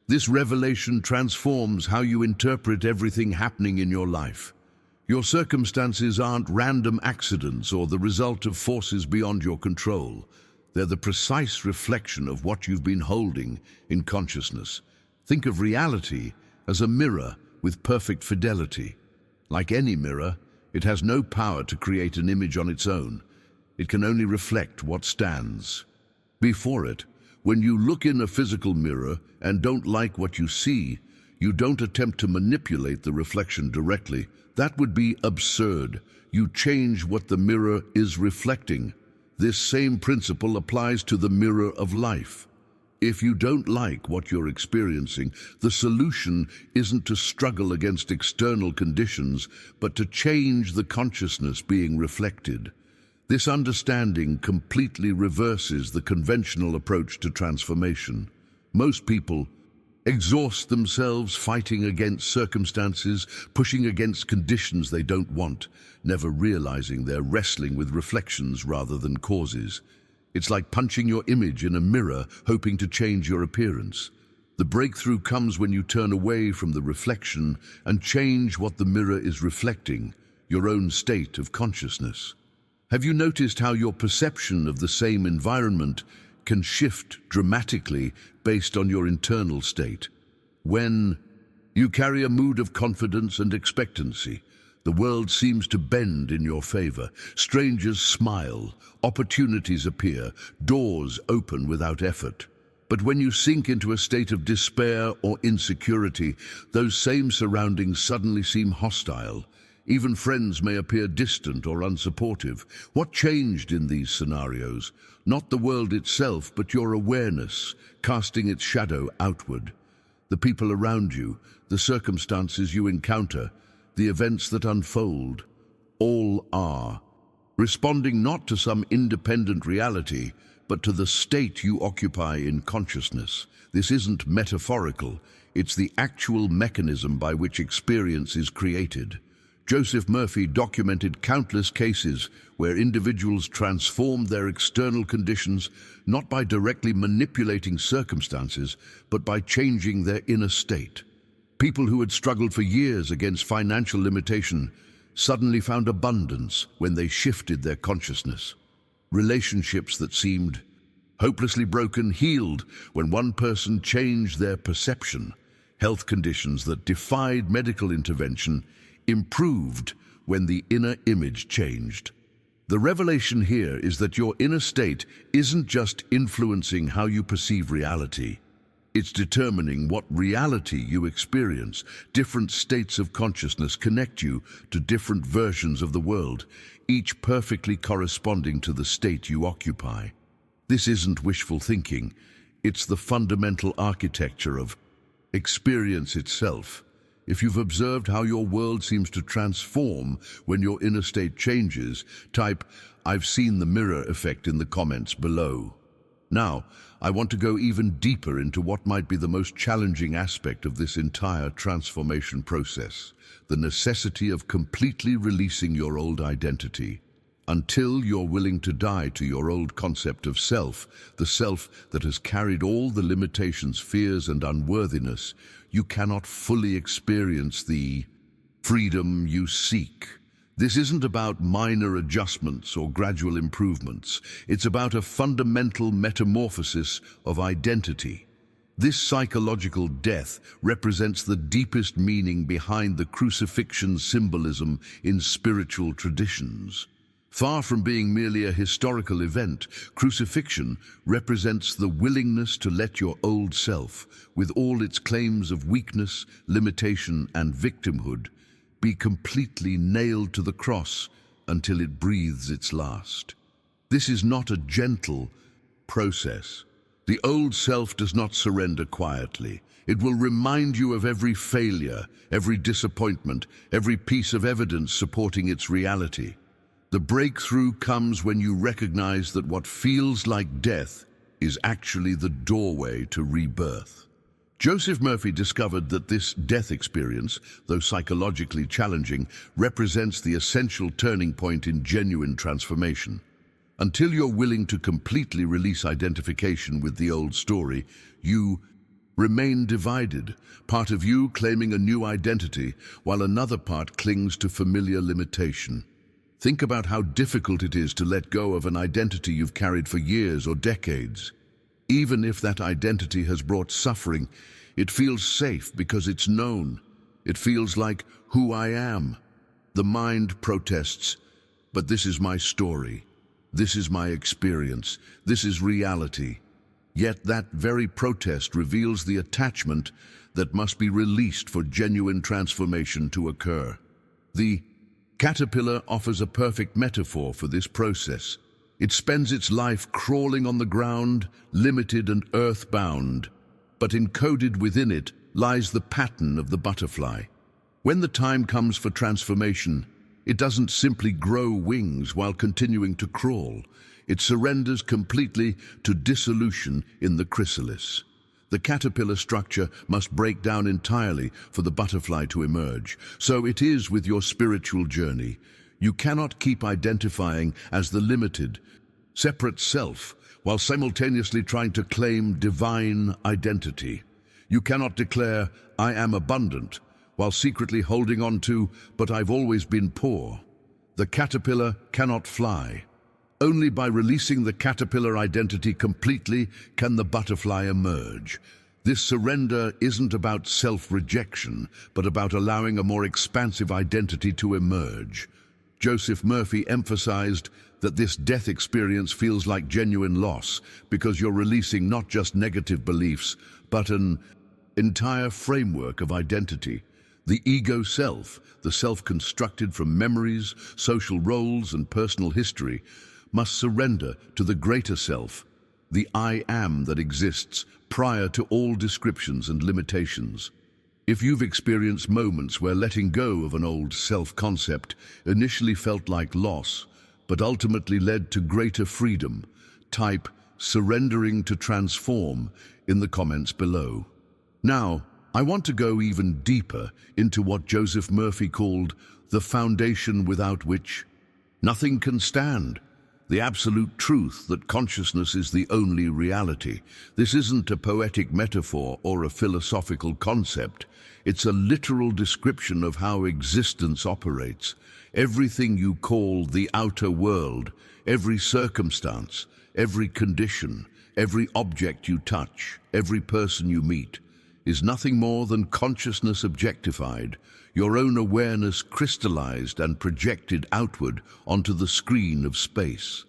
This revelation transforms how you interpret everything happening in your life. Your circumstances aren't random accidents or the result of forces beyond your control. They're the precise reflection of what you've been holding in consciousness. Think of reality as a mirror with perfect fidelity. Like any mirror, it has no power to create an image on its own. It can only reflect what stands before it. When you look in a physical mirror and don't like what you see, You don't attempt to manipulate the reflection directly. That would be absurd. You change what the mirror is reflecting. This same principle applies to the mirror of life. If you don't like what you're experiencing, the solution isn't to struggle against external conditions, but to change the consciousness being reflected. This understanding completely reverses the conventional approach to transformation. Most people exhaust themselves fighting against circumstances, pushing against conditions they don't want, never realizing they're wrestling with reflections rather than causes. It's like punching your image in a mirror, hoping to change your appearance. The breakthrough comes when you turn away from the reflection and change what the mirror is reflecting, your own state of consciousness. Have you noticed how your perception of the same environment can shift dramatically based on your internal state? When you carry a mood of confidence and expectancy, the world seems to bend in your favor. Strangers smile, opportunities appear, doors open without effort. But when you sink into a state of despair or insecurity, those same surroundings suddenly seem hostile. Even friends may appear distant or unsupportive. What changed in these scenarios? Not the world itself, but your awareness, casting its shadow outward. The people around you, the circumstances you encounter, the events that unfold, all are responding not to some independent reality, but to the state you occupy in consciousness. This isn't metaphorical, it's the actual mechanism by which experience is created. Joseph Murphy documented countless cases where individuals transformed their external conditions not by directly manipulating circumstances, but by changing their inner state. People who had struggled for years against financial limitation suddenly found abundance when they shifted their consciousness. Relationships that seemed hopelessly broken healed when one person changed their perception. Health conditions that defied medical intervention improved when the inner image changed. The revelation here is that your inner state isn't just influencing how you perceive reality. It's determining what reality you experience. Different states of consciousness connect you to different versions of the world, each perfectly corresponding to the state you occupy. This isn't wishful thinking. It's the fundamental architecture of experience itself. If you've observed how your world seems to transform when your inner state changes, type, "I've seen the mirror effect" in the comments below. Now, I want to go even deeper into what might be the most challenging aspect of this entire transformation process, the necessity of completely releasing your old identity. Until you're willing to die to your old concept of self, the self that has carried all the limitations, fears, and unworthiness, you cannot fully experience the freedom you seek. This isn't about minor adjustments or gradual improvements. It's about a fundamental metamorphosis of identity. This psychological death represents the deepest meaning behind the crucifixion symbolism in spiritual traditions. Far from being merely a historical event, crucifixion represents the willingness to let your old self, with all its claims of weakness, limitation, and victimhood, be completely nailed to the cross until it breathes its last. This is not a gentle process. The old self does not surrender quietly. It will remind you of every failure, every disappointment, every piece of evidence supporting its reality. The breakthrough comes when you recognize that what feels like death is actually the doorway to rebirth. Joseph Murphy discovered that this death experience, though psychologically challenging, represents the essential turning point in genuine transformation. Until you're willing to completely release identification with the old story, you remain divided, part of you claiming a new identity, while another part clings to familiar limitation. Think about how difficult it is to let go of an identity you've carried for years or decades. Even if that identity has brought suffering, it feels safe because it's known. It feels like who I am. The mind protests, but this is my story. This is my experience. This is reality. Yet that very protest reveals the attachment that must be released for genuine transformation to occur. The caterpillar offers a perfect metaphor for this process. It spends its life crawling on the ground, limited and earthbound, but encoded within it lies the pattern of the butterfly. When the time comes for transformation, it doesn't simply grow wings while continuing to crawl. It surrenders completely to dissolution in the chrysalis. The caterpillar structure must break down entirely for the butterfly to emerge. So it is with your spiritual journey. You cannot keep identifying as the limited, separate self while simultaneously trying to claim divine identity. You cannot declare, "I am abundant," while secretly holding on to, "but I've always been poor." The caterpillar cannot fly. Only by releasing the caterpillar identity completely can the butterfly emerge. This surrender isn't about self-rejection, but about allowing a more expansive identity to emerge. Joseph Murphy emphasized that this death experience feels like genuine loss because you're releasing not just negative beliefs, but an entire framework of identity. The ego self, the self constructed from memories, social roles, and personal history, must surrender to the greater self, the I am that exists prior to all descriptions and limitations. If you've experienced moments where letting go of an old self-concept initially felt like loss, but ultimately led to greater freedom, type "surrendering to transform" in the comments below. Now, I want to go even deeper into what Joseph Murphy called the foundation without which nothing can stand. The absolute truth that consciousness is the only reality. This isn't a poetic metaphor or a philosophical concept. It's a literal description of how existence operates. Everything you call the outer world, every circumstance, every condition, every object you touch, every person you meet, is nothing more than consciousness objectified, your own awareness crystallized and projected outward onto the screen of space.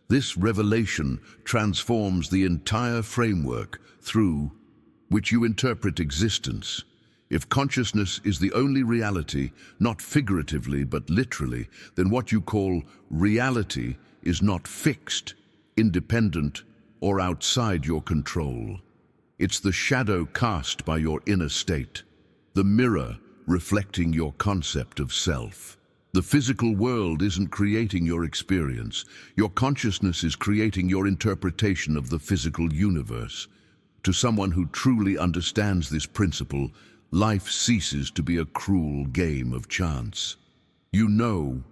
This revelation transforms the entire framework through which you interpret existence. If consciousness is the only reality, not figuratively but literally, then what you call reality is not fixed, independent, or outside your control. It's the shadow cast by your inner state, the mirror reflecting your concept of self. The physical world isn't creating your experience. Your consciousness is creating your interpretation of the physical universe. To someone who truly understands this principle, life ceases to be a cruel game of chance. You no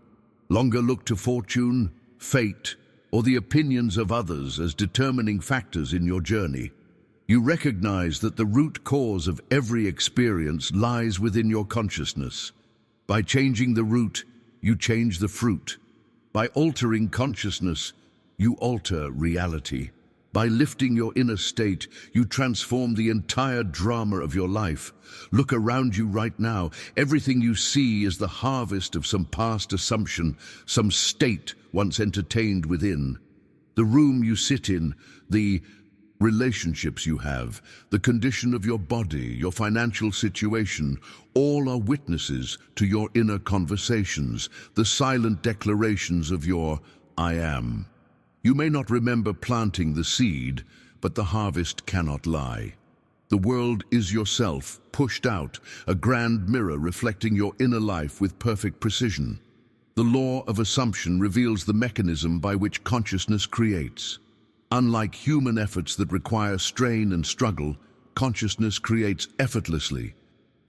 longer look to fortune, fate, or the opinions of others as determining factors in your journey. You recognize that the root cause of every experience lies within your consciousness. By changing the root, you change the fruit. By altering consciousness, you alter reality. By lifting your inner state, you transform the entire drama of your life. Look around you right now. Everything you see is the harvest of some past assumption, some state once entertained within. The room you sit in, the relationships you have, the condition of your body, your financial situation, all are witnesses to your inner conversations, the silent declarations of your I am. You may not remember planting the seed, but the harvest cannot lie. The world is yourself, pushed out, a grand mirror reflecting your inner life with perfect precision. The law of assumption reveals the mechanism by which consciousness creates. Unlike human efforts that require strain and struggle, consciousness creates effortlessly,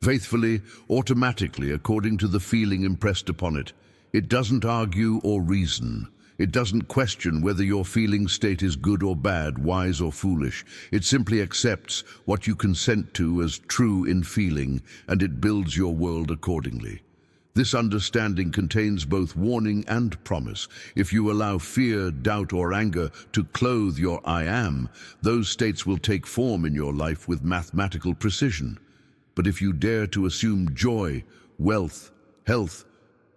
faithfully, automatically, according to the feeling impressed upon it. It doesn't argue or reason. It doesn't question whether your feeling state is good or bad, wise or foolish. It simply accepts what you consent to as true in feeling, and it builds your world accordingly. This understanding contains both warning and promise. If you allow fear, doubt, or anger to clothe your I am, those states will take form in your life with mathematical precision. But if you dare to assume joy, wealth, health,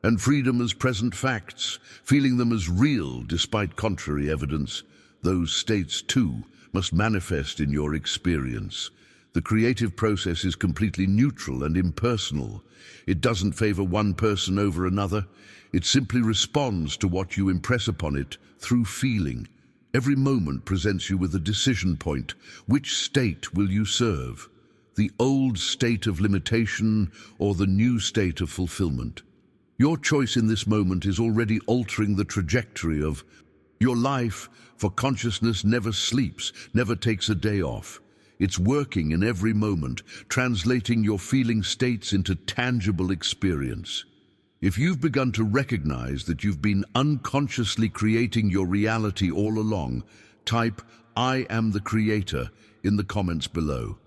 and freedom as present facts, feeling them as real despite contrary evidence, those states too must manifest in your experience. The creative process is completely neutral and impersonal. It doesn't favor one person over another. It simply responds to what you impress upon it through feeling. Every moment presents you with a decision point. Which state will you serve? The old state of limitation or the new state of fulfillment? Your choice in this moment is already altering the trajectory of your life, for consciousness never sleeps, never takes a day off. It's working in every moment, translating your feeling states into tangible experience. If you've begun to recognize that you've been unconsciously creating your reality all along, type "I am the creator" in the comments below.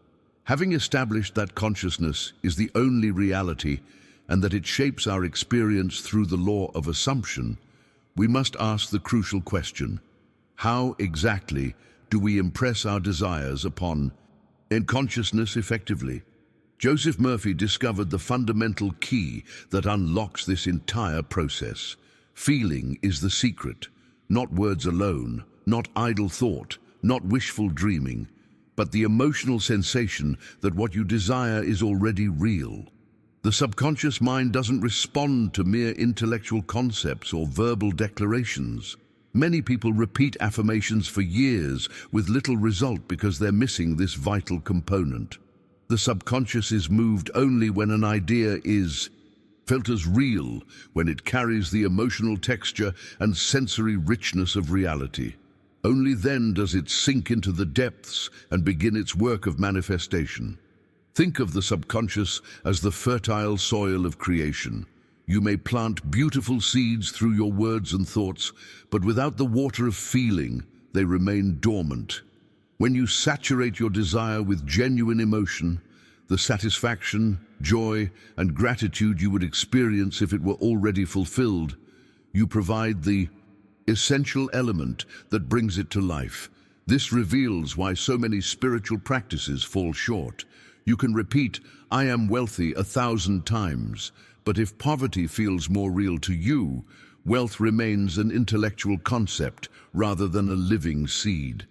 Having established that consciousness is the only reality and that it shapes our experience through the law of assumption, we must ask the crucial question: how exactly do we impress our desires upon consciousness effectively? Joseph Murphy discovered the fundamental key that unlocks this entire process. Feeling is the secret, not words alone, not idle thought, not wishful dreaming, but the emotional sensation that what you desire is already real. The subconscious mind doesn't respond to mere intellectual concepts or verbal declarations. Many people repeat affirmations for years with little result because they're missing this vital component. The subconscious is moved only when an idea is felt as real, when it carries the emotional texture and sensory richness of reality. Only then does it sink into the depths and begin its work of manifestation. Think of the subconscious as the fertile soil of creation. You may plant beautiful seeds through your words and thoughts, but without the water of feeling, they remain dormant. When you saturate your desire with genuine emotion, the satisfaction, joy, and gratitude you would experience if it were already fulfilled, you provide the essential element that brings it to life. This reveals why so many spiritual practices fall short. You can repeat, "I am wealthy" 1,000 times, but if poverty feels more real to you, wealth remains an intellectual concept rather than a living seed.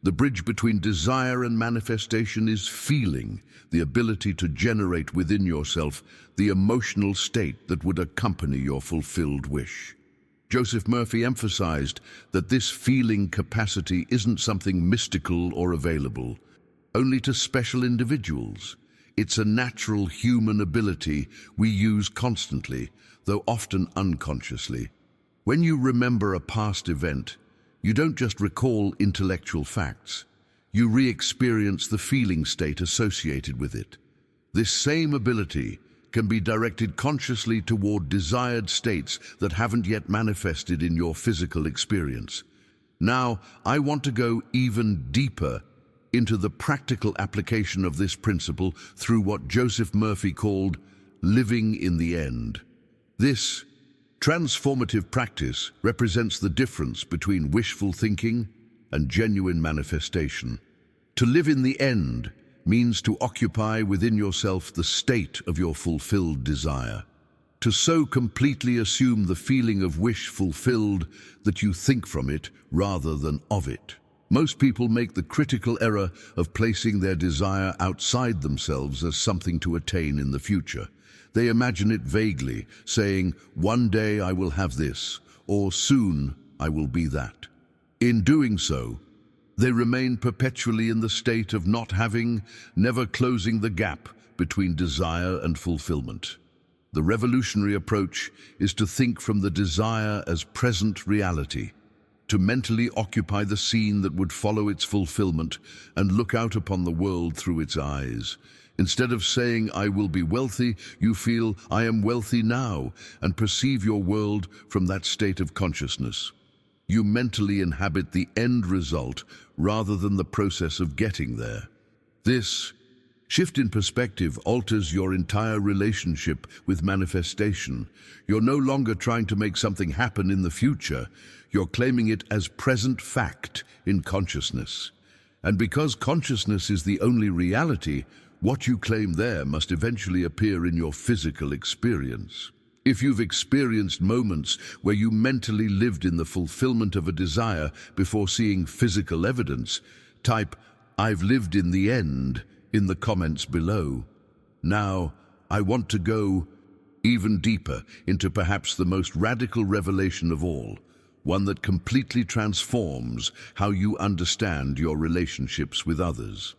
The bridge between desire and manifestation is feeling, the ability to generate within yourself the emotional state that would accompany your fulfilled wish. Joseph Murphy emphasized that this feeling capacity isn't something mystical or available only to special individuals. It's a natural human ability we use constantly, though often unconsciously. When you remember a past event, you don't just recall intellectual facts. You re-experience the feeling state associated with it. This same ability can be directed consciously toward desired states that haven't yet manifested in your physical experience. Now, I want to go even deeper into the practical application of this principle through what Joseph Murphy called living in the end. This transformative practice represents the difference between wishful thinking and genuine manifestation. To live in the end means to occupy within yourself the state of your fulfilled desire. To so completely assume the feeling of wish fulfilled that you think from it rather than of it. Most people make the critical error of placing their desire outside themselves as something to attain in the future. They imagine it vaguely, saying, "One day I will have this," or "Soon I will be that." In doing so, they remain perpetually in the state of not having, never closing the gap between desire and fulfillment. The revolutionary approach is to think from the desire as present reality, to mentally occupy the scene that would follow its fulfillment and look out upon the world through its eyes. Instead of saying, "I will be wealthy," you feel, "I am wealthy now," and perceive your world from that state of consciousness. You mentally inhabit the end result rather than the process of getting there. This shift in perspective alters your entire relationship with manifestation. You're no longer trying to make something happen in the future. You're claiming it as present fact in consciousness. And because consciousness is the only reality, what you claim there must eventually appear in your physical experience. If you've experienced moments where you mentally lived in the fulfillment of a desire before seeing physical evidence, Type, "I've lived in the end," in the comments below. Now, I want to go even deeper into perhaps the most radical revelation of all, one that completely transforms how you understand your relationships with others.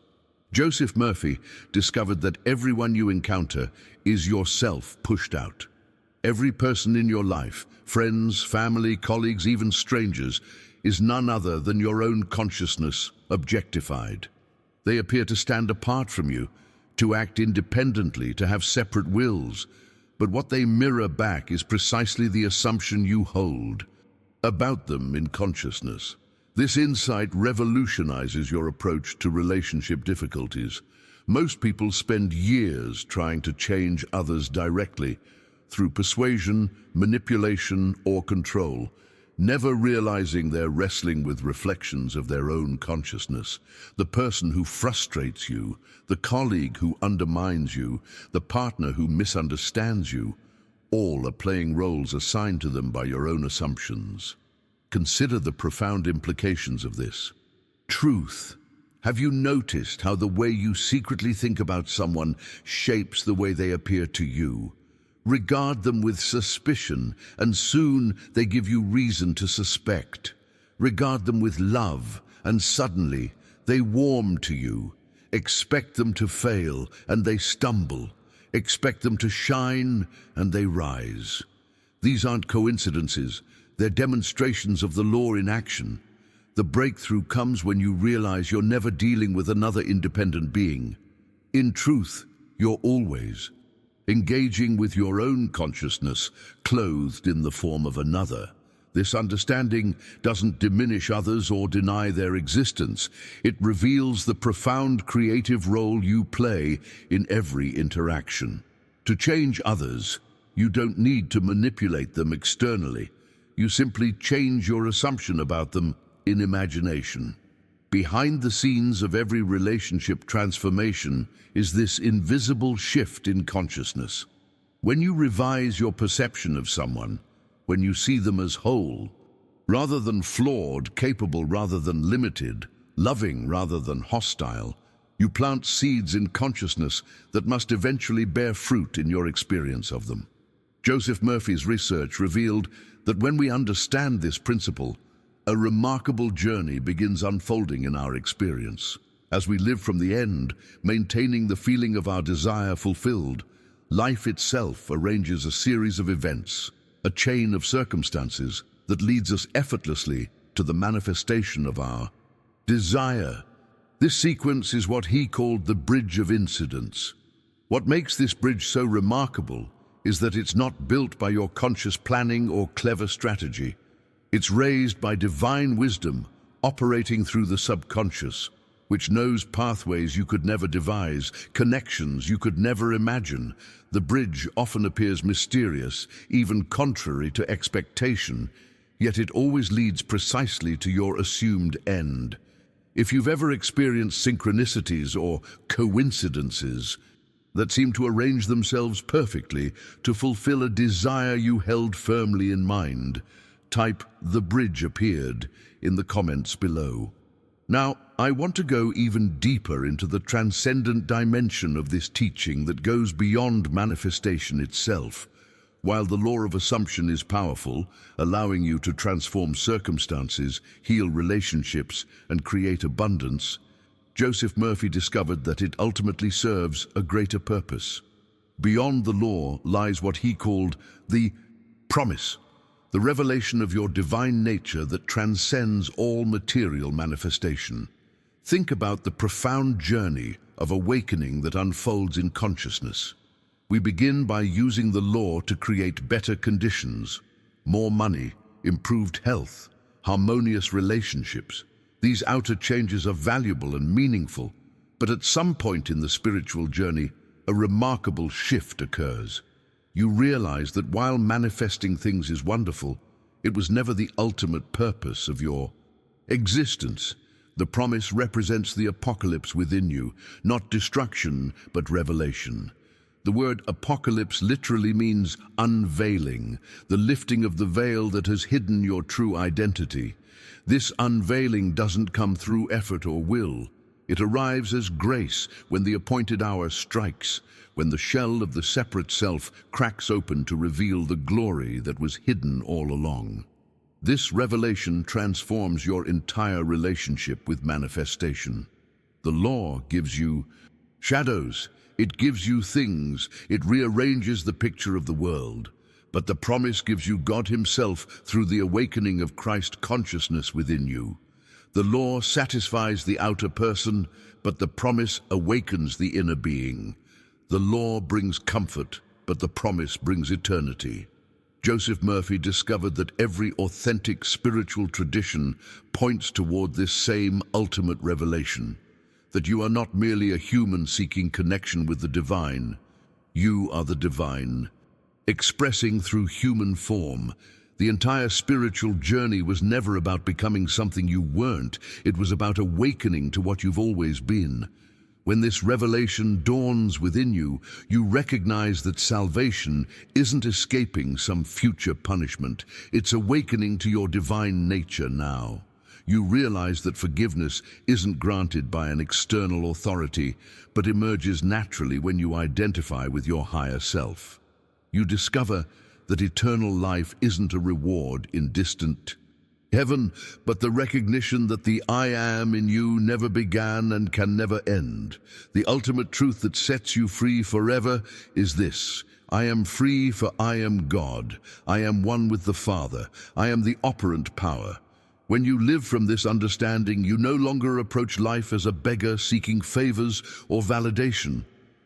Joseph Murphy discovered that everyone you encounter is yourself pushed out. Every person in your life, friends, family, colleagues, even strangers, is none other than your own consciousness objectified. They appear to stand apart from you, to act independently, to have separate wills, but what they mirror back is precisely the assumption you hold about them in consciousness. This insight revolutionizes your approach to relationship difficulties. Most people spend years trying to change others directly, through persuasion, manipulation, or control, never realizing they're wrestling with reflections of their own consciousness. The person who frustrates you, the colleague who undermines you, the partner who misunderstands you, all are playing roles assigned to them by your own assumptions. Consider the profound implications of this. Truth. Have you noticed how the way you secretly think about someone shapes the way they appear to you? Regard them with suspicion, and soon they give you reason to suspect. Regard them with love, and suddenly they warm to you. Expect them to fail, and they stumble. Expect them to shine, and they rise. These aren't coincidences. They're demonstrations of the law in action. The breakthrough comes when you realize you're never dealing with another independent being. In truth, you're always engaging with your own consciousness, clothed in the form of another. This understanding doesn't diminish others or deny their existence. It reveals the profound creative role you play in every interaction. To change others, you don't need to manipulate them externally. You simply change your assumption about them in imagination. Behind the scenes of every relationship transformation is this invisible shift in consciousness. When you revise your perception of someone, when you see them as whole, rather than flawed, capable rather than limited, loving rather than hostile, you plant seeds in consciousness that must eventually bear fruit in your experience of them. Joseph Murphy's research revealed that when we understand this principle, a remarkable journey begins unfolding in our experience. As we live from the end, maintaining the feeling of our desire fulfilled, life itself arranges a series of events, a chain of circumstances that leads us effortlessly to the manifestation of our desire. This sequence is what he called the bridge of incidents. What makes this bridge so remarkable is that it's not built by your conscious planning or clever strategy. It's raised by divine wisdom, operating through the subconscious, which knows pathways you could never devise, connections you could never imagine. The bridge often appears mysterious, even contrary to expectation, yet it always leads precisely to your assumed end. If you've ever experienced synchronicities or coincidences that seem to arrange themselves perfectly to fulfill a desire you held firmly in mind, type "the bridge appeared" in the comments below. Now, I want to go even deeper into the transcendent dimension of this teaching that goes beyond manifestation itself. While the law of assumption is powerful, allowing you to transform circumstances, heal relationships, and create abundance, Joseph Murphy discovered that it ultimately serves a greater purpose. Beyond the law lies what he called the promise, the revelation of your divine nature that transcends all material manifestation. Think about the profound journey of awakening that unfolds in consciousness. We begin by using the law to create better conditions, more money, improved health, harmonious relationships. These outer changes are valuable and meaningful, but at some point in the spiritual journey, a remarkable shift occurs. You realize that while manifesting things is wonderful, it was never the ultimate purpose of your existence. The promise represents the apocalypse within you, not destruction, but revelation. The word apocalypse literally means unveiling, the lifting of the veil that has hidden your true identity. This unveiling doesn't come through effort or will. It arrives as grace when the appointed hour strikes, when the shell of the separate self cracks open to reveal the glory that was hidden all along. This revelation transforms your entire relationship with manifestation. The law gives you shadows, it gives you things, it rearranges the picture of the world. But the promise gives you God Himself through the awakening of Christ consciousness within you. The law satisfies the outer person, but the promise awakens the inner being. The law brings comfort, but the promise brings eternity. Joseph Murphy discovered that every authentic spiritual tradition points toward this same ultimate revelation, that you are not merely a human seeking connection with the divine. You are the divine, expressing through human form. The entire spiritual journey was never about becoming something you weren't. It was about awakening to what you've always been. When this revelation dawns within you, you recognize that salvation isn't escaping some future punishment. It's awakening to your divine nature now. You realize that forgiveness isn't granted by an external authority, but emerges naturally when you identify with your higher self. You discover that eternal life isn't a reward in distant heaven, but the recognition that the I am in you never began and can never end. The ultimate truth that sets you free forever is this: I am free, for I am God. I am one with the Father. I am the operant power. When you live from this understanding, you no longer approach life as a beggar seeking favors or validation.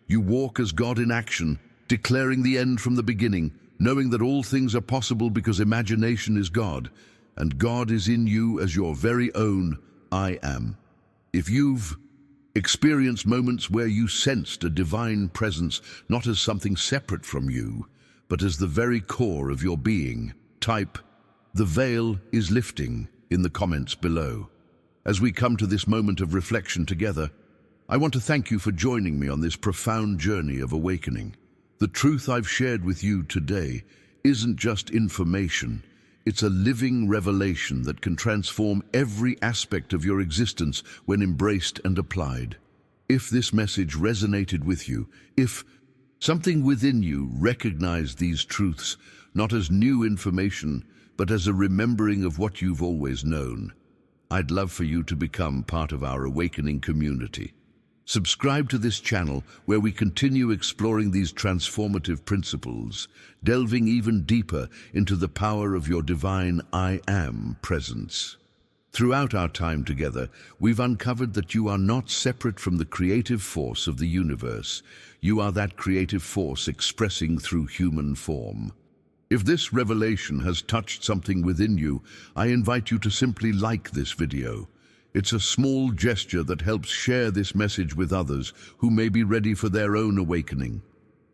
You walk as God in action, declaring the end from the beginning, knowing that all things are possible because imagination is God, and God is in you as your very own I am. If you've experienced moments where you sensed a divine presence, not as something separate from you, but as the very core of your being, type "The veil is lifting" in the comments below. As we come to this moment of reflection together, I want to thank you for joining me on this profound journey of awakening. The truth I've shared with you today isn't just information. It's a living revelation that can transform every aspect of your existence when embraced and applied. If this message resonated with you, if something within you recognized these truths not as new information, but as a remembering of what you've always known, I'd love for you to become part of our awakening community. Subscribe to this channel where we continue exploring these transformative principles, delving even deeper into the power of your divine I Am presence. Throughout our time together, we've uncovered that you are not separate from the creative force of the universe. You are that creative force expressing through human form. If this revelation has touched something within you, I invite you to simply like this video. It's a small gesture that helps share this message with others who may be ready for their own awakening.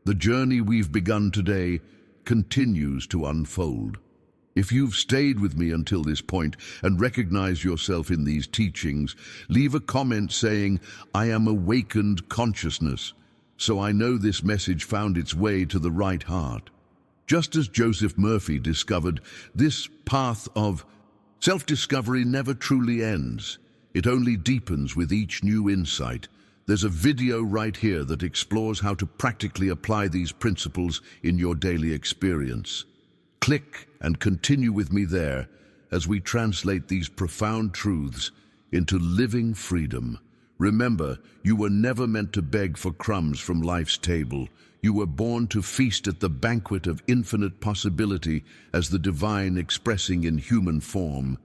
The journey we've begun today continues to unfold. If you've stayed with me until this point and recognize yourself in these teachings, leave a comment saying, "I am awakened consciousness," so I know this message found its way to the right heart. Just as Joseph Murphy discovered, this path of self-discovery never truly ends. It only deepens with each new insight. There's a video right here that explores how to practically apply these principles in your daily experience. Click and continue with me there as we translate these profound truths into living freedom. Remember, you were never meant to beg for crumbs from life's table. You were born to feast at the banquet of infinite possibility as the divine expressing in human form.